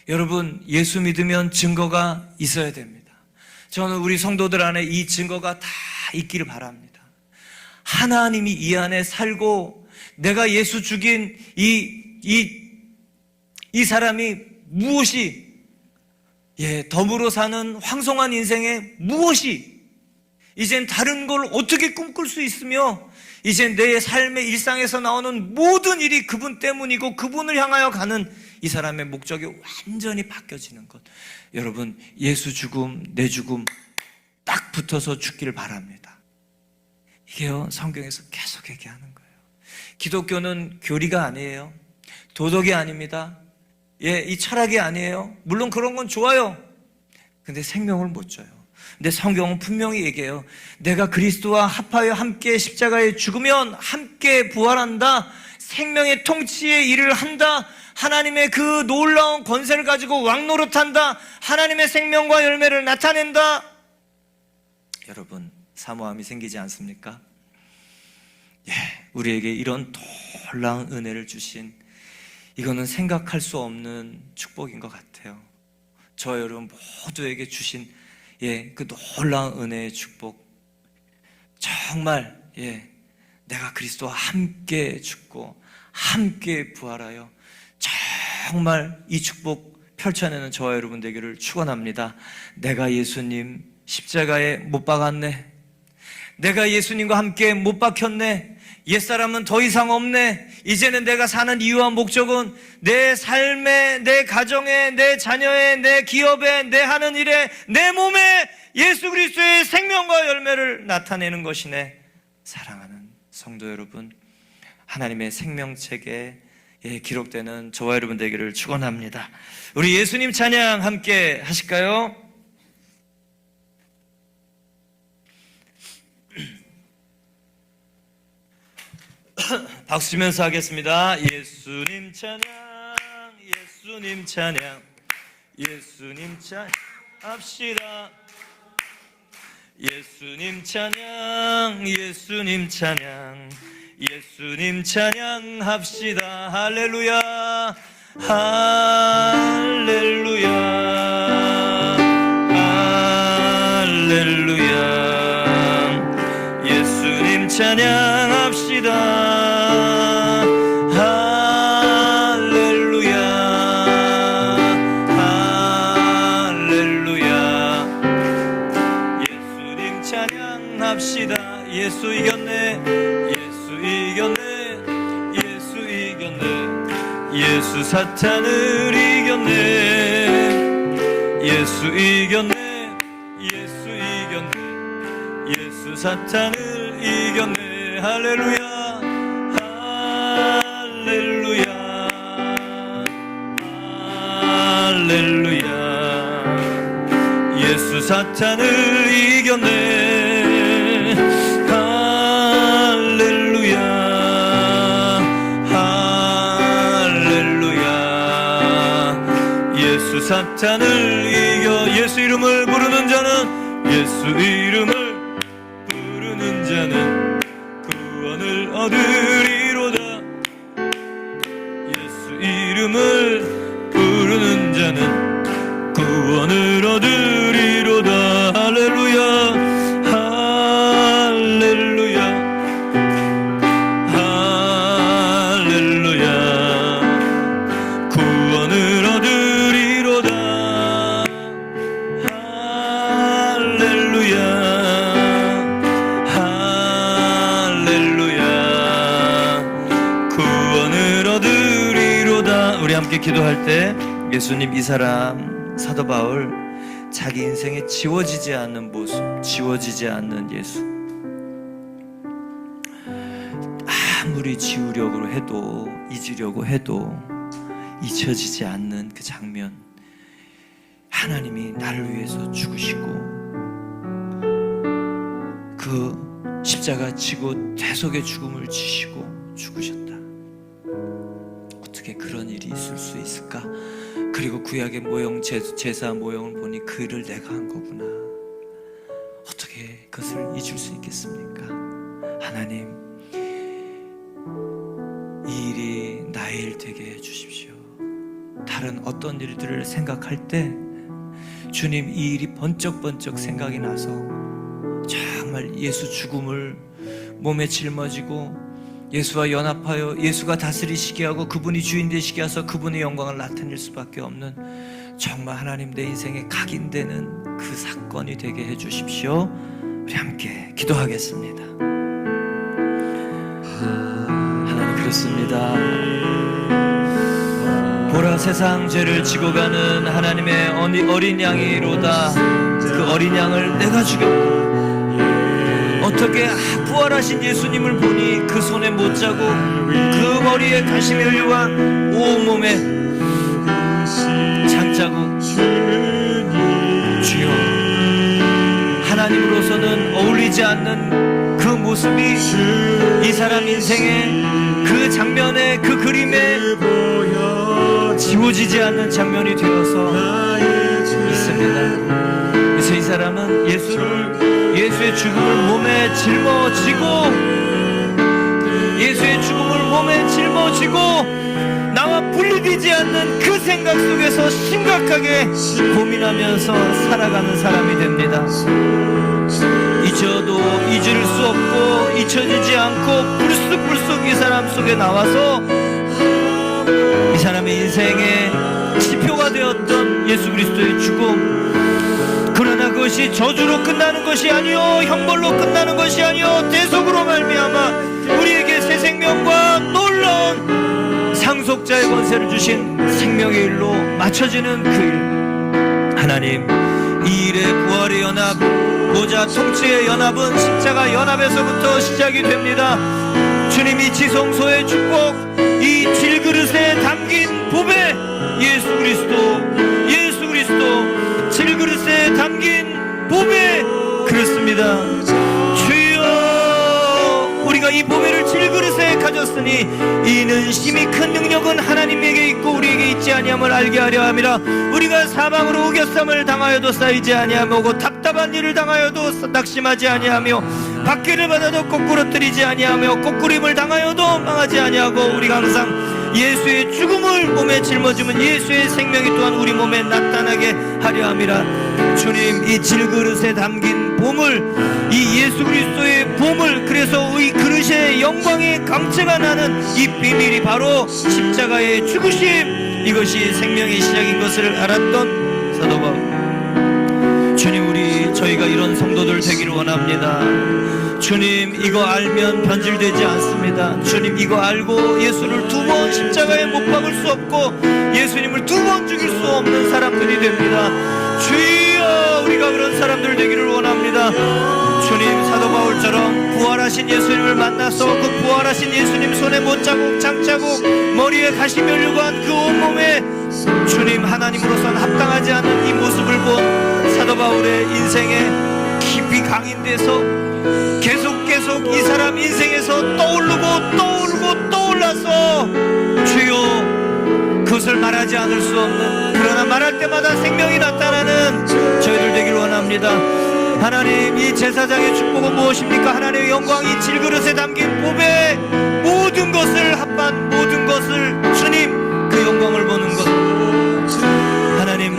여러분, 예수 믿으면 증거가 있어야 됩니다. 저는 우리 성도들 안에 이 증거가 다 있기를 바랍니다. 하나님이 이 안에 살고, 내가 예수 죽인 이 사람이 무엇이, 덤으로 사는 황송한 인생에 무엇이, 이젠 다른 걸 어떻게 꿈꿀 수 있으며, 이제 내 삶의 일상에서 나오는 모든 일이 그분 때문이고 그분을 향하여 가는 이 사람의 목적이 완전히 바뀌어지는 것. 여러분, 예수 죽음, 내 죽음 딱 붙어서 죽기를 바랍니다. 이게요, 성경에서 계속 얘기하는 거예요. 기독교는 교리가 아니에요. 도덕이 아닙니다. 이 철학이 아니에요. 물론 그런 건 좋아요. 근데 생명을 못 줘요. 근데 성경은 분명히 얘기해요. 내가 그리스도와 합하여 함께 십자가에 죽으면 함께 부활한다. 생명의 통치의 일을 한다. 하나님의 그 놀라운 권세를 가지고 왕노릇한다. 하나님의 생명과 열매를 나타낸다. 여러분, 사모함이 생기지 않습니까? 우리에게 이런 놀라운 은혜를 주신, 이거는 생각할 수 없는 축복인 것 같아요. 저 여러분 모두에게 주신 그 놀라운 은혜의 축복, 정말 내가 그리스도와 함께 죽고 함께 부활하여 정말 이 축복 펼쳐내는 저와 여러분 되기를 축원합니다. 내가 예수님 십자가에 못 박았네. 내가 예수님과 함께 못 박혔네. 옛사람은 더 이상 없네. 이제는 내가 사는 이유와 목적은 내 삶에, 내 가정에, 내 자녀에, 내 기업에, 내 하는 일에, 내 몸에 예수 그리스도의 생명과 열매를 나타내는 것이네. 사랑하는 성도 여러분, 하나님의 생명책에 기록되는 저와 여러분 되기를 축원합니다. 우리 예수님 찬양 함께 하실까요? 박수 치면서 하겠습니다. 예수님 찬양, 예수님 찬양, 예수님 찬양 합시다. 예수님 찬양, 예수님 찬양, 예수님 찬양 합시다. 할렐루야, 할렐루야, 할렐루야. 예수님 찬양 합시다. 예수 이겼네, 예수 이겼네, 예수 이겼네. 예수 사탄을 이겼네. 예수 이겼네, 예수 이겼네. 예수 사탄을 이겼네. 할렐루야, 예수 사탄을 이겼네. 할렐루야 할렐루야. 예수 사탄을 이겨 예수 이름을 부르는 자는 예수 이름을 부르는 자는 구원을 얻으리로다. 예수 이름을 부르는 자는 구원을 얻으리로다. 할렐루야 할렐루야 할렐루야. 구원을 얻으리로다. 할렐루야 할렐루야. 구원을 얻으리로다. 우리 함께 기도할 때 예수님, 이 사람 사도 바울 자기 인생에 지워지지 않는 모습, 지워지지 않는 예수, 아무리 지우려고 해도 잊으려고 해도 잊혀지지 않는 그 장면, 하나님이 나를 위해서 죽으시고 그 십자가 지고 대속의 죽음을 지시고 죽으셨다. 어떻게 그런 일이 있을 수 있을까? 그리고 구약의 모형, 제사 모형을 보니 그 일을 내가 한 거구나. 어떻게 그것을 잊을 수 있겠습니까? 하나님, 이 일이 나의 일 되게 해주십시오. 다른 어떤 일들을 생각할 때 주님, 이 일이 번쩍번쩍 생각이 나서 정말 예수 죽음을 몸에 짊어지고 예수와 연합하여 예수가 다스리시게 하고 그분이 주인 되시게 하셔서 그분의 영광을 나타낼 수밖에 없는, 정말 하나님 내 인생에 각인되는 그 사건이 되게 해주십시오. 우리 함께 기도하겠습니다. 하나님, 그렇습니다. 보라, 세상 죄를 지고 가는 하나님의 어린 양이로다. 그 어린 양을 내가 죽였고 어떻게 부활하신 예수님을 보니 그 손에 못자국, 그 머리에 가시며 율려간 온몸에 장자국, 주여, 하나님으로서는 어울리지 않는 그 모습이 이 사람 인생의 그 장면에, 그 그림에 지워지지 않는 장면이 되어서 있습니다. 그래서 이 사람은 예수의 죽음을 몸에 짊어지고, 예수의 죽음을 몸에 жил어지고 나와 분리되지 않는 그 생각 속에서 심각하게 고민하면서 살아가는 사람이 됩니다. 잊어도 잊을 수 없고 잊혀지지 않고 불쑥불쑥 이 사람 속에 나와서 이 사람의 인생의 지표가 되었던 예수 그리스도의 죽음, 그러나 그것이 저주로 끝나는 것이 아니요 형벌로 끝나는 것이 아니요 대속으로 말미암아 우리에게 새 생명과 놀라운 상속자의 권세를 주신 생명의 일로 맞춰지는 그 일, 하나님, 이 일의 부활의 연합, 보좌 통치의 연합은 십자가 연합에서부터 시작이 됩니다. 주님이 지성소의 축복, 이 질그릇에 담긴 보배, 예수 그리스도 질그릇에 담긴 보배, 그렇습니다. 주여, 우리가 이 보배를 질그릇에 가졌으니 이는 심히 큰 능력은 하나님에게 있고 우리에게 있지 아니함을 알게 하려 함이라. 우리가 사방으로 우겨쌈을 당하여도 쌓이지 아니하며 답답한 일을 당하여도 낙심하지 아니하며 박해를 받아도 거꾸러뜨리지 아니하며 거꾸림을 당하여도 망하지 아니하고 우리가 항상 예수의 죽음을 몸에 짊어지면 예수의 생명이 또한 우리 몸에 나타나게 하려 함이라. 주님, 이 질그릇에 담긴 보물, 이 예수 그리스도의 보물, 그래서 이 그릇의 영광의 감체가 나는 이 비밀이 바로 십자가의 죽으심, 이것이 생명의 시작인 것을 알았던 사도 바울. 주님, 저희가 이런 성도들 되기를 원합니다. 주님, 이거 알면 변질되지 않습니다. 주님, 이거 알고 예수를 두 번 십자가에 못 박을 수 없고 예수님을 두 번 죽일 수 없는 사람들이 됩니다. 주여, 우리가 그런 사람들 되기를 원합니다. 주님, 사도 바울처럼 부활하신 부활하신 예수님을 만나서 그 부활하신 예수님 손에 못자국, 장자국, 머리에 가시 멸류관, 그 온몸에 주님 하나님으로선 합당하지 않은 이 모습을 본 사도 바울의 인생에 깊이 강인돼서 계속 이 사람 인생에서 떠올라서 주여, 그것을 말하지 않을 수 없는, 그러나 말할 때마다 생명이 나타나는 저희들 되길 원합니다. 하나님, 이 제사장의 축복은 무엇입니까? 하나님의 영광이 질그릇에 담긴 보배, 모든 것을 합한 모든 것을 주님 그 영광을 보는 것. 하나님,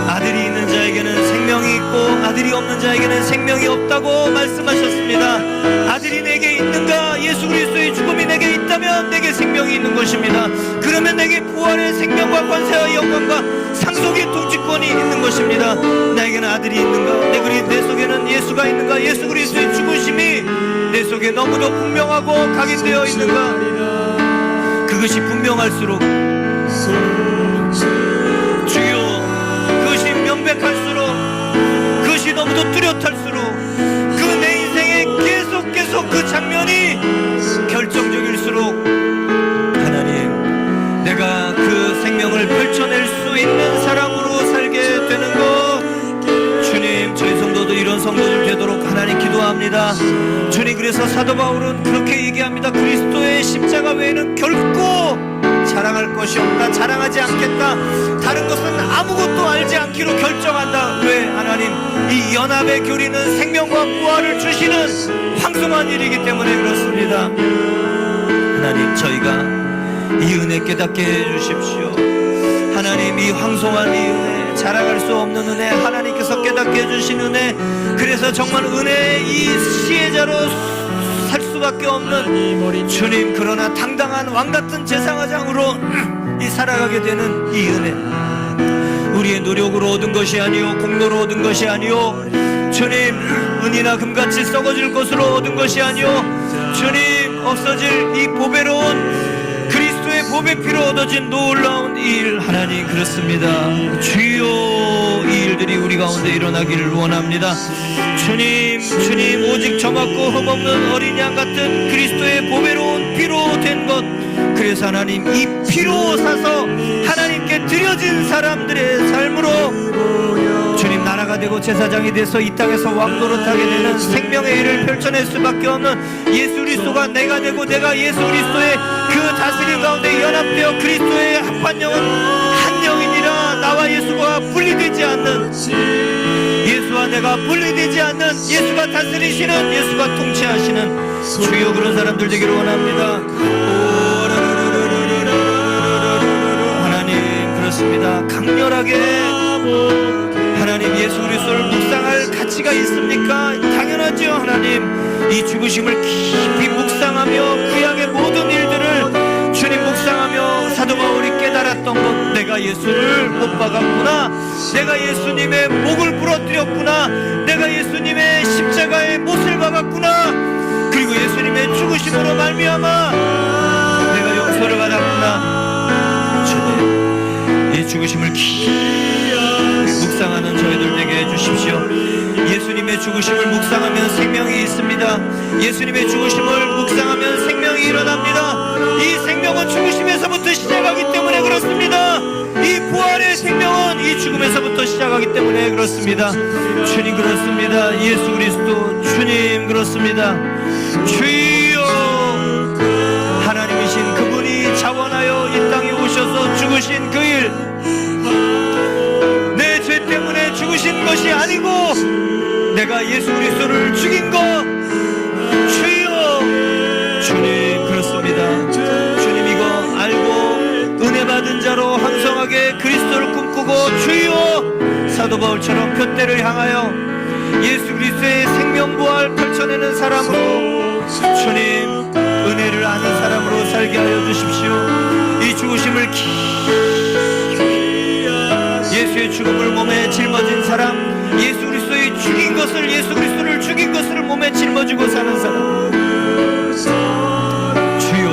아들이 있는 자에게는 생명이 있고 아들이 없는 자에게는 생명이 없다고 말씀하셨습니다. 아들이 내게 있는가? 예수 그리스도의 죽음이 내게 있다면 내게 생명이 있는 것입니다. 그러면 내게 부활의 생명과 권세와 영광과 상속의 통치권이 있는 것입니다. 나에게는 아들이 있는가? 내 속에는 예수가 있는가? 예수 그리스도의 죽으심이 내 속에 너무도 분명하고 각인되어 있는가? 그것이 분명할수록 주여, 그것이 명백할수록, 그것이 너무도 뚜렷할수록 그 내 인생에 계속 그 장면이 결정적일수록 하나님, 내가 그 생명을 펼쳐낼 수 있는 사람으로 살게 되는 것. 주님, 저희 성도도 이런 성도들 되도록 하나님 기도합니다. 주님, 그래서 사도 바울은 그렇게 얘기합니다. 그리스도의 십자가 외에는 결코 자랑할 것이 없다. 자랑하지 않겠다. 다른 것은 아무것도 알지 않기로 결정한다. 왜? 하나님, 이 연합의 교리는 생명과 부활을 주시는 황송한 일이기 때문에 그렇습니다. 하나님, 저희가 이 은혜 깨닫게 해주십시오. 하나님, 이 황송한 이 은혜, 자랑할 수 없는 은혜, 하나님께서 깨닫게 해주신 은혜, 그래서 정말 은혜의 이 시혜자로 살 수밖에 없는 주님, 그러나 당당한 왕같은 제사장으로 이 살아가게 되는 이 은혜, 우리의 노력으로 얻은 것이 아니요 공로로 얻은 것이 아니요 주님, 은이나 금같이 썩어질 것으로 얻은 것이 아니요 주님, 없어질 이 보배로운 그리스도의 보배 피로 얻어진 놀라운 일, 하나님 그렇습니다. 주여, 이 일들이 우리 가운데 일어나기를 원합니다. 주님, 오직 정확고 흠없는 어린 양 같은 그리스도의 보배로운 피로 된 것, 그래서 하나님, 이 피로 사서 하나님께 드려진 사람들의 삶으로 주님 나라가 되고 제사장이 돼서 이 땅에서 왕노릇하게 되는 생명의 일을 펼쳐낼 수밖에 없는 예수 그리스도가 내가 되고 내가 예수 그리스도의 그 다스림 가운데 연합되어 그리스도의 합한 영은 한 영이니라. 나와 예수가 분리되지 않는, 예수와 내가 분리되지 않는, 예수가 다스리시는, 예수가 통치하시는 주여, 그런 사람들 되기를 원합니다. 하나님 그렇습니다. 강렬하게 하나님, 예수 그리스도를 묵상할 가치가 있습니까? 당연하죠. 하나님, 이 죽으심을 깊이 묵상하며 구약의 모든 일들을 주님 묵상하며 사도 바울이 깨달았던 것, 내가 예수를 못 박았구나, 내가 예수님의 목을 부러뜨렸구나, 내가 예수님의 십자가의 못을 박았구나, 그리고 예수님의 죽으심으로 말미암아 내가 용서를 받았구나. 주님, 이 죽으심을 깊이 묵상하는 저희들 되게 해주십시오. 예수님의 죽으심을 묵상하면 생명이 있습니다. 예수님의 죽으심을 묵상하면 생명이 일어납니다. 이 생명은 죽으심에서부터 시작하기 때문에 그렇습니다. 이 부활의 생명은 이 죽음에서부터 시작하기 때문에 그렇습니다. 주님 그렇습니다. 예수 그리스도 주님 그렇습니다. 주여, 하나님이신 그분이 자원하여 이 땅에 오셔서 죽으신 그 일, 내 죄 때문에 죽으신 것이 아니고 내가 예수 그리스도를 죽인 것, 주여, 주님 그렇습니다. 주님 이거 알고 은혜 받은 자로 황성하게 그리스도를 꿈꾸고 주여, 사도 바울처럼 푯대를 향하여 예수 그리스도의 생명부활 펼쳐내는 사람으로, 주님 은혜를 아는 사람으로 살게 하여 주십시오. 이 죽으심을 예수의 죽음을 몸에 짊어진 사람, 예수 그리스도의 죽인 것을, 예수 그리스도를 죽인 것을 몸에 짊어지고 사는 사람, 주여,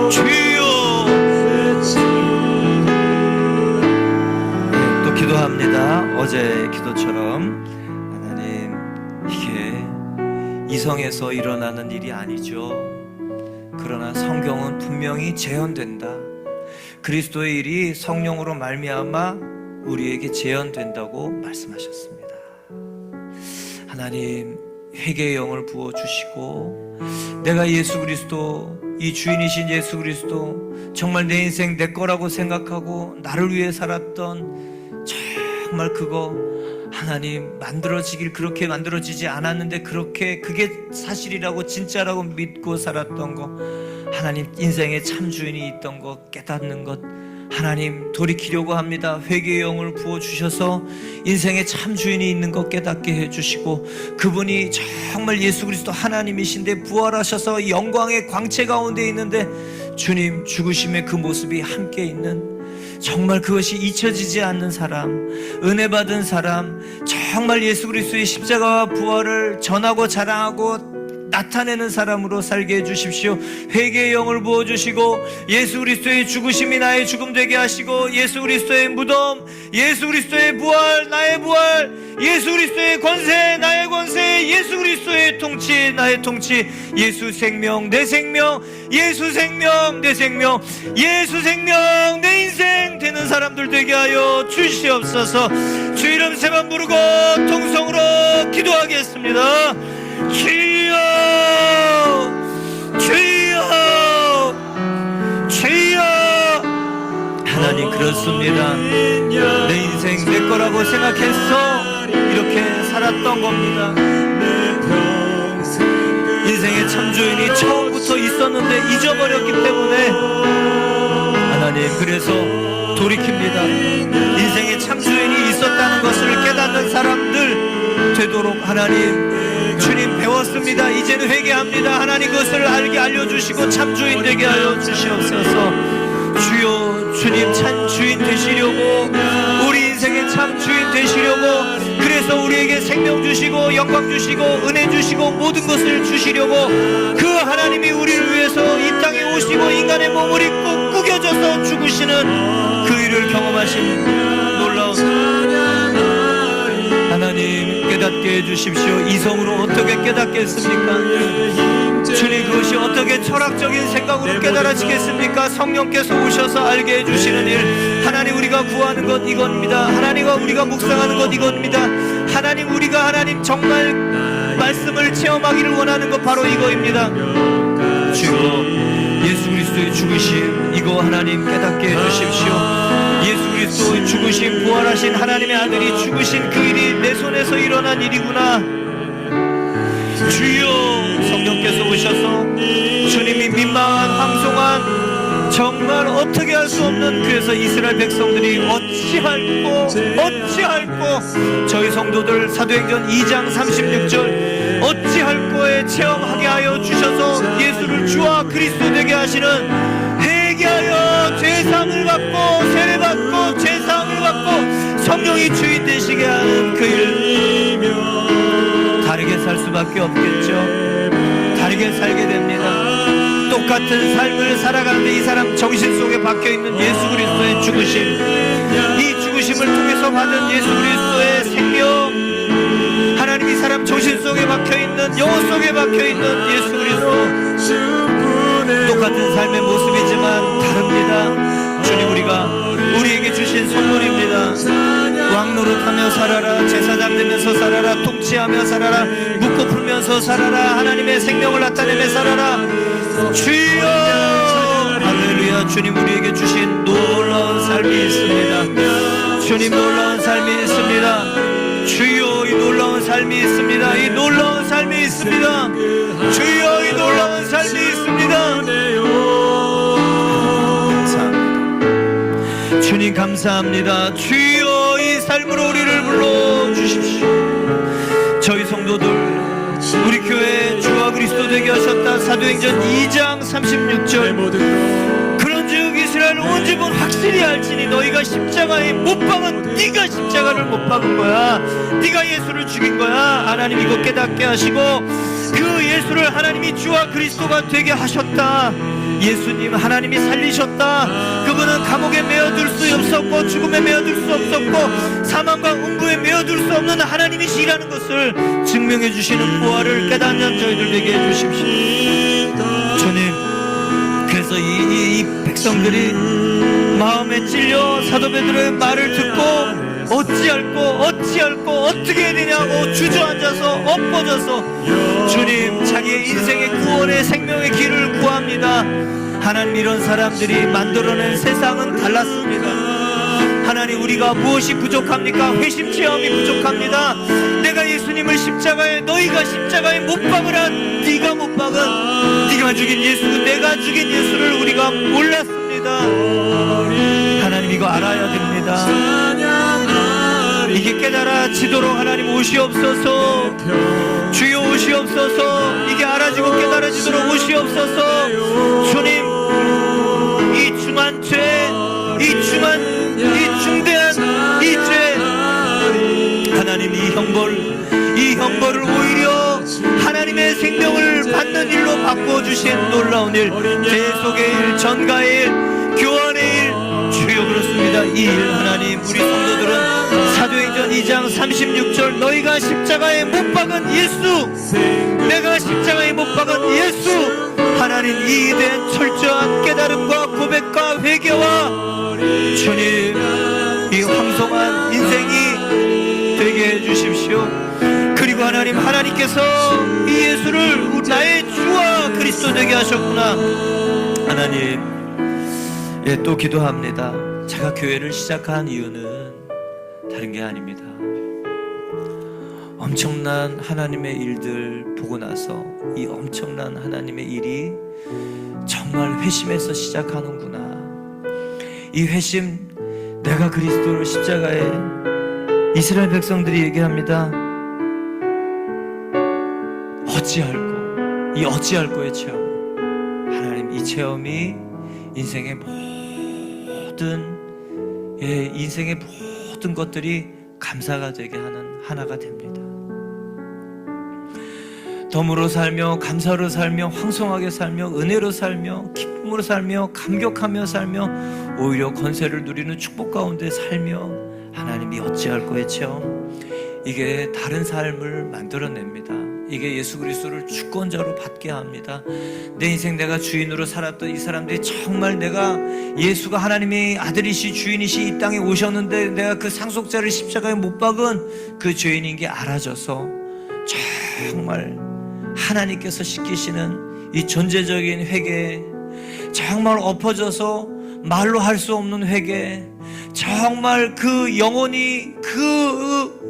주여. 네, 또 기도합니다. 어제 기도처럼 하나님, 이게 이성에서 일어나는 일이 아니죠. 그러나 성경은 분명히 재현된다. 그리스도의 일이 성령으로 말미암아 우리에게 재현된다고 말씀하셨습니다. 하나님, 회개의 영을 부어주시고 내가 예수 그리스도, 이 주인이신 예수 그리스도, 정말 내 인생 내 거라고 생각하고 나를 위해 살았던 정말 그거 하나님 만들어지길, 그렇게 만들어지지 않았는데 그렇게 그게 사실이라고 진짜라고 믿고 살았던 거, 하나님 인생의 참 주인이 있던 것 깨닫는 것 하나님 돌이키려고 합니다. 회개의 영을 부어주셔서 인생의 참 주인이 있는 것 깨닫게 해주시고, 그분이 정말 예수 그리스도 하나님이신데 부활하셔서 영광의 광채 가운데 있는데 주님 죽으심의 그 모습이 함께 있는, 정말 그것이 잊혀지지 않는 사람, 은혜 받은 사람, 정말 예수 그리스도의 십자가와 부활을 전하고 자랑하고 나타내는 사람으로 살게 해주십시오. 회개의 영을 부어주시고 예수 그리스도의 죽으심이 나의 죽음 되게 하시고, 예수 그리스도의 무덤, 예수 그리스도의 부활 나의 부활, 예수 그리스도의 권세 나의 권세, 예수 그리스도의 통치 나의 통치, 예수 생명 내 생명, 예수 생명 내 생명, 예수 생명 내 인생 되는 사람들 되게 하여 주시옵소서. 주 이름 세번 부르고 통성으로 기도하겠습니다. 주여, 주여, 주여. 하나님, 그렇습니다. 내 인생 내 거라고 생각했어 이렇게 살았던 겁니다. 인생의 참주인이 처음부터 있었는데 잊어버렸기 때문에 하나님, 그래서 돌이킵니다. 인생의 참주인이 있었다는 것을 깨닫는 사람들 되도록 하나님, 주님 배웠습니다. 이제는 회개합니다. 하나님, 그것을 알게 알려주시고 참주인 되게 하여 주시옵소서. 주여, 주님 참 주인 되시려고, 우리 인생의 참 주인 되시려고, 그래서 우리에게 생명 주시고 영광 주시고 은혜 주시고 모든 것을 주시려고 그 하나님이 우리를 위해서 이 땅에 오시고 인간의 몸을 입고 구겨져서 죽으시는 그 일을 경험하신 놀라운 하나님, 깨닫게 해주십시오. 이성으로 어떻게 깨닫겠습니까? 주님, 그것이 어떻게 철학적인 생각으로 깨달아지겠습니까? 성령께서 오셔서 알게 해주시는 일, 하나님 우리가 구하는 것 이겁니다. 하나님과 우리가 묵상하는 것 이겁니다. 하나님, 우리가 하나님 정말 말씀을 체험하기를 원하는 것 바로 이거입니다. 주여, 예수 그리스도의 죽으심 이거 하나님 깨닫게 해주십시오. 예수 그리스도의 죽으심, 부활하신 하나님의 아들이 죽으신 그 일이 내 손에서 일어난 일이구나. 주여, 성령께서 오셔서 주님이 민망한 황송한 정말 어떻게 할 수 없는, 그래서 이스라엘 백성들이 어찌할꼬 저희 성도들 사도행전 2장 36절 어찌할꼬에 체험하게 하여 주셔서 예수를 주와 그리스도 되게 하시는, 회개하여 죄사함을 받고 세례받고 죄사함을 받고 성령이 주인 되시게 하는 그 일, 다르게 살 수밖에 없겠죠. 다르게 살게 됩니다. 똑같은 삶을 살아가는데 이 사람 정신 속에 박혀있는 예수 그리스도의 죽으심, 이 죽으심을 통해서 받은 예수 그리스도의 생명, 하나님 이 사람 정신 속에 박혀있는, 영혼 속에 박혀있는 예수 그리스도, 똑같은 삶의 모습이지만 다릅니다. 주님, 우리에게 주신 선물입니다. 왕 노릇하며 살아라, 제사장 되면서 살아라, 통치하며 살아라, 묻고 풀면서 살아라, 하나님의 생명을 나타내며 살아라. 주여, 할렐루야. 주님, 우리에게 주신 놀라운 삶이 있습니다. 주님, 놀라운 삶이 있습니다. 주여, 이 놀라운 삶이 있습니다. 이 놀라운 삶이 있습니다. 주여, 이 놀라운 삶이 있습니다. 감사합니다. 주님, 감사합니다. 주여, 이 삶으로 우리를 불러주십시오. 저희 성도들, 우리 교회 주와 그리스도 되게 하셨다. 사도행전 2장 36절 그런즉 이스라엘 온 집은 확실히 알지니 너희가 십자가에 못 박은, 네가 십자가를 못 박은 거야. 네가 예수를 죽인 거야. 하나님 이거 깨닫게 하시고 그 예수를 하나님이 주와 그리스도가 되게 하셨다. 예수님 하나님이 살리셨다. 그분은 감옥에 메어둘 수 없었고 죽음에 메어둘 수 없었고 사망과 음부에 메어둘 수 없는 하나님이시라는 것을 증명해 주시는 부활을 깨닫는 저희들 되게 해주십시오. 주님, 그래서 이 백성들이 마음에 찔려 사도 베드로의 말을 듣고 어찌할꼬 어떻게 해야 되냐고 주저앉아서 엎어져서 주님 자기의 인생의 구원의 생명의 길을 구합니다. 하나님, 이런 사람들이 만들어낸 세상은 달랐습니다. 하나님, 우리가 무엇이 부족합니까? 회심 체험이 부족합니다. 내가 예수님을 십자가에, 너희가 십자가에 못 박으라. 네가 못 박은, 네가 죽인 예수, 내가 죽인 예수를 우리가 몰랐습니다. 하나님, 이거 알아야 됩니다. 이게 깨달아지도록 하나님 오시옵소서. 주여 오시옵소서. 이게 알아지고 깨달아지도록 오시옵소서. 주님, 이 중한 죄, 이 중대한 이 죄, 하나님, 이 형벌을 오히려 하나님의 생명을 받는 일로 바꿔주신 놀라운 일, 대속의 일, 전가의 일, 교환의 일, 주여 그렇습니다. 이 일 하나님, 우리 성도들은 사도행전 2장 36절 너희가 십자가에 못 박은 예수, 내가 십자가에 못 박은 예수, 하나님, 이에 대한 철저한 깨달음과 고백과 회개와 주님 이 황송한 인생이 되게 해주십시오. 그리고 하나님, 하나님께서 이 예수를 나의 주와 그리스도 되게 하셨구나. 하나님, 또 기도합니다. 제가 교회를 시작한 이유는 다른 게 아닙니다. 엄청난 하나님의 일들 보고 나서 이 엄청난 하나님의 일이 정말 회심에서 시작하는구나. 이 회심, 내가 그리스도를 십자가에, 이스라엘 백성들이 얘기합니다. 어찌할꼬의 체험. 하나님, 이 체험이 인생의 모든 것들이 감사가 되게 하는 하나가 됩니다. 덤으로 살며, 감사로 살며, 황송하게 살며, 은혜로 살며, 기쁨으로 살며, 감격하며 살며, 오히려 권세를 누리는 축복 가운데 살며, 하나님이 어찌할꼬의 체험, 이게 다른 삶을 만들어냅니다. 이게 예수 그리스도를 주권자로 받게 합니다. 내 인생 내가 주인으로 살았던 이 사람들이 정말 내가 예수가 하나님의 아들이시 주인이시 이 땅에 오셨는데 내가 그 상속자를 십자가에 못 박은 그 죄인인 게 알아져서 정말 하나님께서 시키시는 이 존재적인 회개, 정말 엎어져서 말로 할 수 없는 회개, 정말 그 영혼이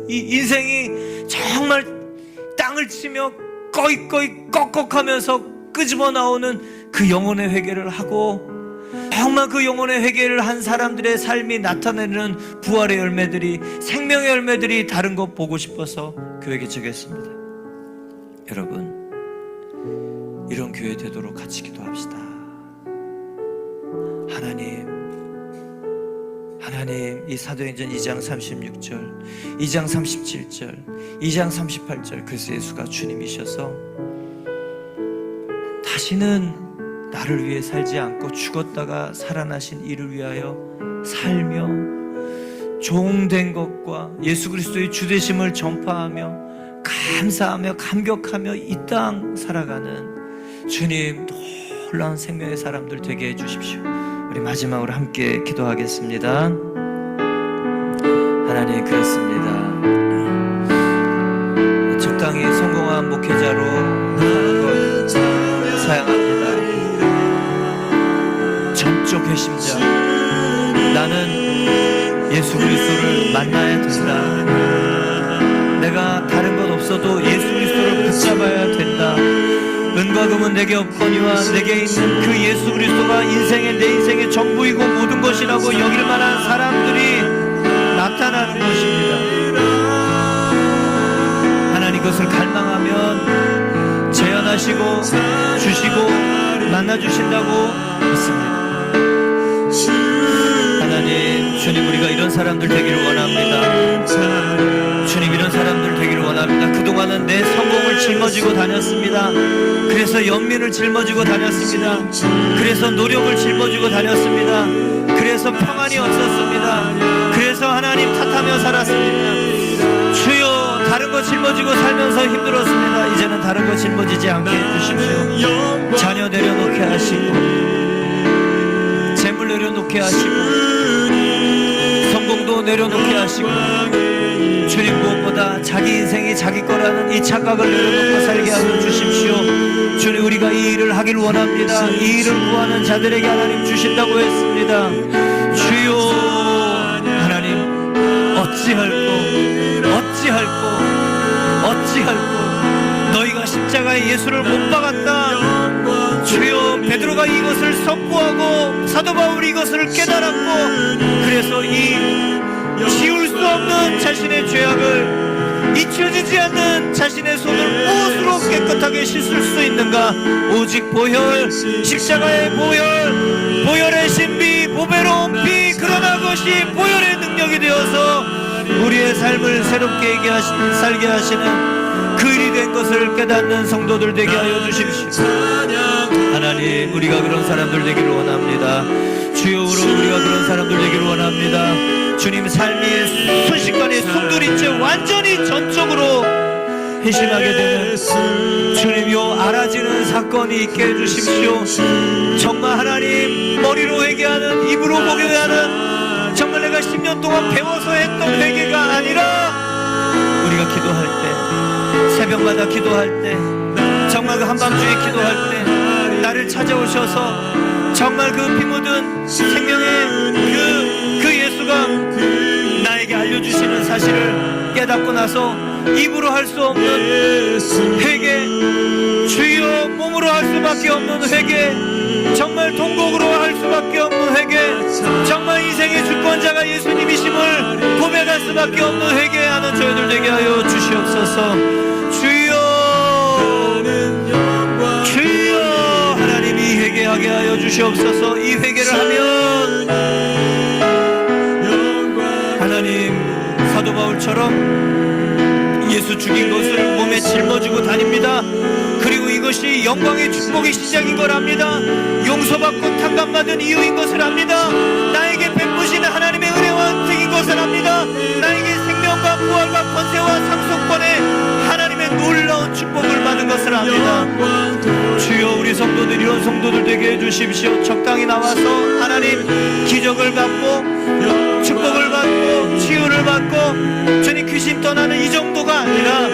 이 인생이 정말 땅을 치며 꺼이꺼이 꺽꺽하면서 끄집어 나오는 그 영혼의 회개를 하고, 정말 그 영혼의 회개를 한 사람들의 삶이 나타내는 부활의 열매들이, 생명의 열매들이 다른 것 보고 싶어서 교회에 적였습니다. 여러분, 이런 교회 되도록 같이 기도합시다. 하나님, 이 사도행전 2장 36절, 2장 37절, 2장 38절, 그래서 예수가 주님이셔서 다시는 나를 위해 살지 않고 죽었다가 살아나신 이를 위하여 살며 종된 것과 예수 그리스도의 주되심을 전파하며 감사하며 감격하며 이 땅 살아가는 주님 놀라운 생명의 사람들 되게 해주십시오. 우리 마지막으로 함께 기도하겠습니다. 하나님, 그렇습니다. 적당히 성공한 목회자로 하는 것 사양합니다. 전적 회심자, 나는 예수 그리스도를 만나야 된다. 내가 다른 것 없어도 예수 그리스도를 붙잡아야 된다. 은과 금은 내게 없거니와 내게 있는 그 예수 그리스도가 내 인생의 전부이고 모든 것이라고 여길 만한 사람들이 나타나는 것입니다. 하나님, 그것을 갈망하면 재현하시고 주시고 만나주신다고 믿습니다. 하나님, 주님, 우리가 이런 사람들 되기를 원합니다. 주님, 이런 사람들 되기를 원합니다. 그동안은 내 성공을 짊어지고 다녔습니다. 그래서 연민을 짊어지고 다녔습니다. 그래서 노력을 짊어지고 다녔습니다. 그래서 평안이 없었습니다. 그래서 하나님 탓하며 살았습니다. 주여, 다른 거 짊어지고 살면서 힘들었습니다. 이제는 다른 거 짊어지지 않게 해주십시오. 자녀 내려놓게 하시고, 재물 내려놓게 하시고, 성공도 내려놓게 하시고, 주님 무엇보다 자기 인생이 자기 거라는 이 착각을 내려놓고 살게 하여 주십시오. 주님, 우리가 이 일을 하길 원합니다. 이 일을 구하는 자들에게 하나님 주신다고 했습니다. 주여, 하나님, 어찌할꼬 너희가 십자가에 예수를 못 박았다. 주여, 베드로가 이것을 선포하고 사도 바울이 이것을 깨달았고, 그래서 이 지울 수 없는 자신의 죄악을, 잊혀지지 않는 자신의 손을 무엇으로 깨끗하게 씻을 수 있는가? 오직 보혈, 십자가의 보혈, 보혈의 신비, 보배로운 피, 그러나 그것이 보혈의 능력이 되어서 우리의 삶을 새롭게 살게 하시는 그 일이 된 것을 깨닫는 성도들 되게 하여 주십시오. 하나님, 우리가 그런 사람들 되기를 원합니다. 주여, 우리가 그런 사람들 되기를 원합니다. 주님, 삶이 순식간에 숨돌이째 완전히 전적으로 회심하게 되는 주님이요, 알아지는 사건이 있게 해주십시오. 정말 하나님, 머리로 회개하는, 입으로 고백하는, 정말 내가 10년 동안 배워서 했던 회개가 아니라 우리가 기도할 때, 새벽마다 기도할 때, 정말 그 한밤중에 기도할 때 나를 찾아오셔서 정말 그 피 묻은 생명의 그 예수가 나에게 알려주시는 사실을 깨닫고 나서 입으로 할 수 없는 회개, 주여, 몸으로 할 수밖에 없는 회개, 정말 통곡으로 할 수밖에 없는 회개, 정말 인생의 주권자가 예수님이심을 고백할 수밖에 없는 회개하는 저희들 되게 하여 주시옵소서. 주여, 하나님이 회개하게 하여 주시옵소서. 이 회개를 하면 하나님, 사도 바울처럼 예수 죽인 것을 몸에 짊어지고 다닙니다. 그리고 이것이 영광의 축복의 시작인 걸 압니다. 용서받고 탕감받은 이유인 것을 압니다. 나에게 베푸시는 하나님의 은혜와 혜택인 것을 압니다. 나에게 생명과 부활과 권세와 상속권의 하나님의 놀라운 축복을 받은 것을 압니다. 주여, 우리 성도들, 이런 성도들 되게 해주십시오. 적당히 나와서 하나님 기적을 받고 축복을 받고 치유를 받고 주님 귀신 떠나는 이 정도가 아니라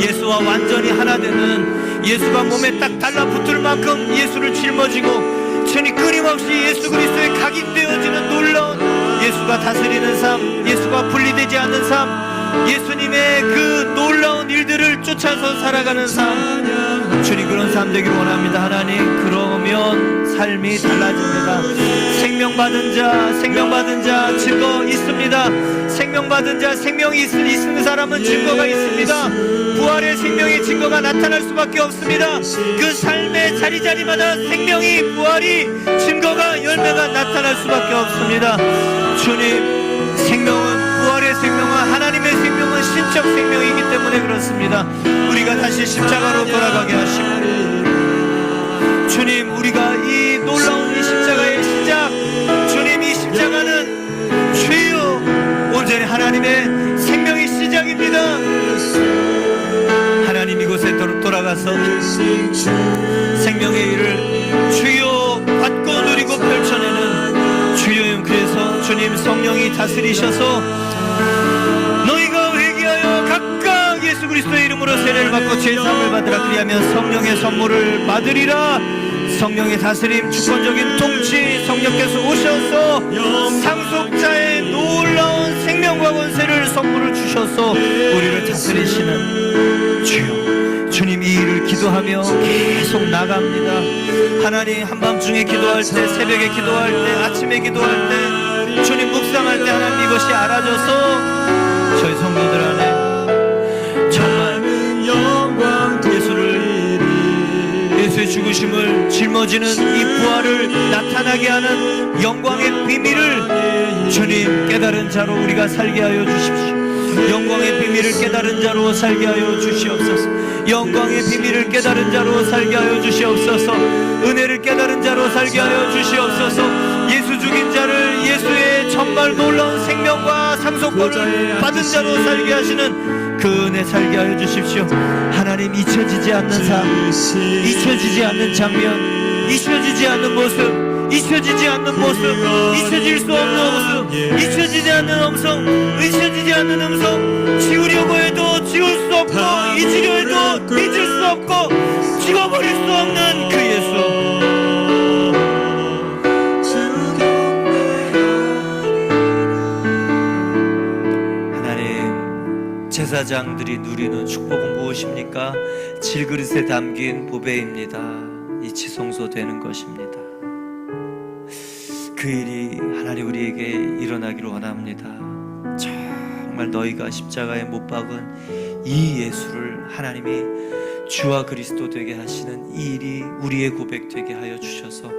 예수와 완전히 하나 되는, 예수가 몸에 딱 달라붙을 만큼 예수를 짊어지고 주님 끊임없이 예수 그리스도에 각인되어지는 놀라운 예수가 다스리는 삶, 예수가 분리되지 않는 삶, 예수님의 그 놀라운 일들을 쫓아서 살아가는 삶, 주님 그런 삶 되기를 원합니다. 하나님, 그러면 삶이 달라집니다. 생명받은 자 증거 있습니다. 생명받은 자, 생명이 있는 사람은 증거가 있습니다. 부활의 생명의 증거가 나타날 수밖에 없습니다. 그 삶의 자리자리마다 생명이, 부활이, 증거가, 열매가 나타날 수밖에 없습니다. 주님, 생명은, 부활의 생명은, 하나님의 생명은 신적 생명이기 때문에 그렇습니다. 우리가 다시 십자가로 돌아가게 하시고, 주님, 우리가 이 놀라운 이 십자가의 시작, 주님, 이 십자가는 주여 온전히 하나님의 생명의 시작입니다. 하나님, 이곳에 돌아가서 생명의 일을 주여 받고 누리고 펼쳐내는 주여, 그래서 주님 성령이 다스리셔서 너희가 회개하여 각각 예수 그리스도의 이름으로 세례를 받고 죄사함을 받으라. 그리하면 성령의 선물을 받으리라. 성령의 다스림, 주권적인 통치, 성령께서 오셔서 상속자의 놀라운 생명과 권세를 선물을 주셔서 우리를 다스리시는 주여, 주님, 이 일을 기도하며 계속 나갑니다. 하나님, 한밤중에 기도할 때, 새벽에 기도할 때, 아침에 기도할 때, 주님 묵상할 때 하나님 이것이 알아져서 저희 성도들 안에 정말 예수의 죽으심을 짊어지는 이 부활을 나타나게 하는 영광의 비밀을 주님 깨달은 자로 우리가 살게 하여 주십시오. 영광의 비밀을 깨달은 자로 살게 하여 주시옵소서. 영광의 비밀을 깨달은 자로 살게 하여 주시옵소서. 은혜를 깨달은 자로 살게 하여 주시옵소서. 예수 죽인 자를 예수의 정말 놀라운 생명과 상속권을 받은 자로 살게 하시는 그 은혜 살게 하여 주십시오. 하나님, 잊혀지지 않는 삶, 잊혀지지 않는 장면, 잊혀지지 않는 모습, 잊혀지지 않는 모습, 잊혀질 수 없는 모습, 잊혀지지 않는 음성, 잊혀지지 않는 음성, 지우려고 해도 지울 수 없고, 잊으려 해도 잊을 수 없고, 지워버릴 수 없는 그 예수. 하나님, 제사장들이 누리는 축복은 무엇입니까? 질그릇에 담긴 보배입니다. 이 지성소되는 것입니다. 그 일이 하나님 우리에게 일어나기를 원합니다. 정말 너희가 십자가에 못 박은 이 예수를 하나님이 주와 그리스도 되게 하시는 이 일이 우리의 고백되게 하여 주셔서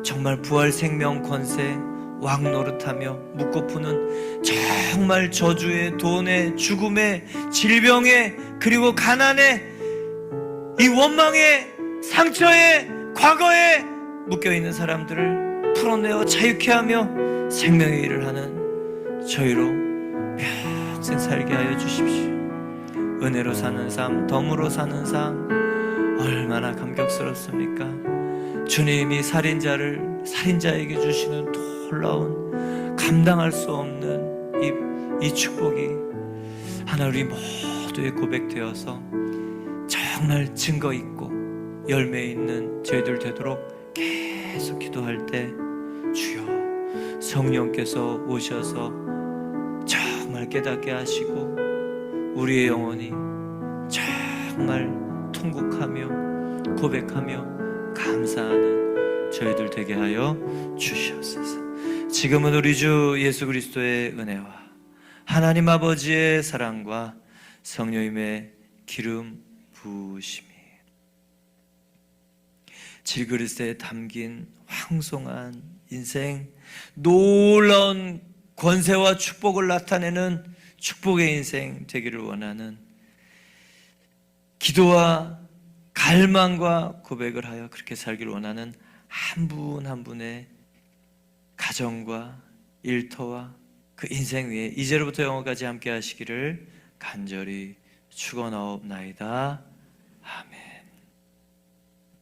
정말 부활, 생명, 권세, 왕 노릇하며 묻고 푸는 정말 저주의, 돈의, 죽음의, 질병의, 그리고 가난의, 이 원망의, 상처의, 과거에 묶여있는 사람들을 풀어내어 자유케 하며 생명의 일을 하는 저희로 평생 살게 하여 주십시오. 은혜로 사는 삶, 덤으로 사는 삶, 얼마나 감격스럽습니까? 주님이 살인자에게 주시는 놀라운, 감당할 수 없는 이 축복이 하나 우리 모두의 고백되어서 정말 증거 있고 열매 있는 저희들 되도록 계속 기도할 때 주여, 성령께서 오셔서 정말 깨닫게 하시고 우리의 영혼이 정말 통곡하며 고백하며 감사하는 저희들 되게 하여 주시옵소서. 지금은 우리 주 예수 그리스도의 은혜와 하나님 아버지의 사랑과 성령님의 기름 부으심이 질그릇에 담긴 황송한 인생, 놀라운 권세와 축복을 나타내는 축복의 인생 되기를 원하는 기도와 갈망과 고백을 하여 그렇게 살기를 원하는 한 분 한 분의 가정과 일터와 그 인생 위에 이제로부터 영원까지 함께 하시기를 간절히 축원하옵나이다. 아멘.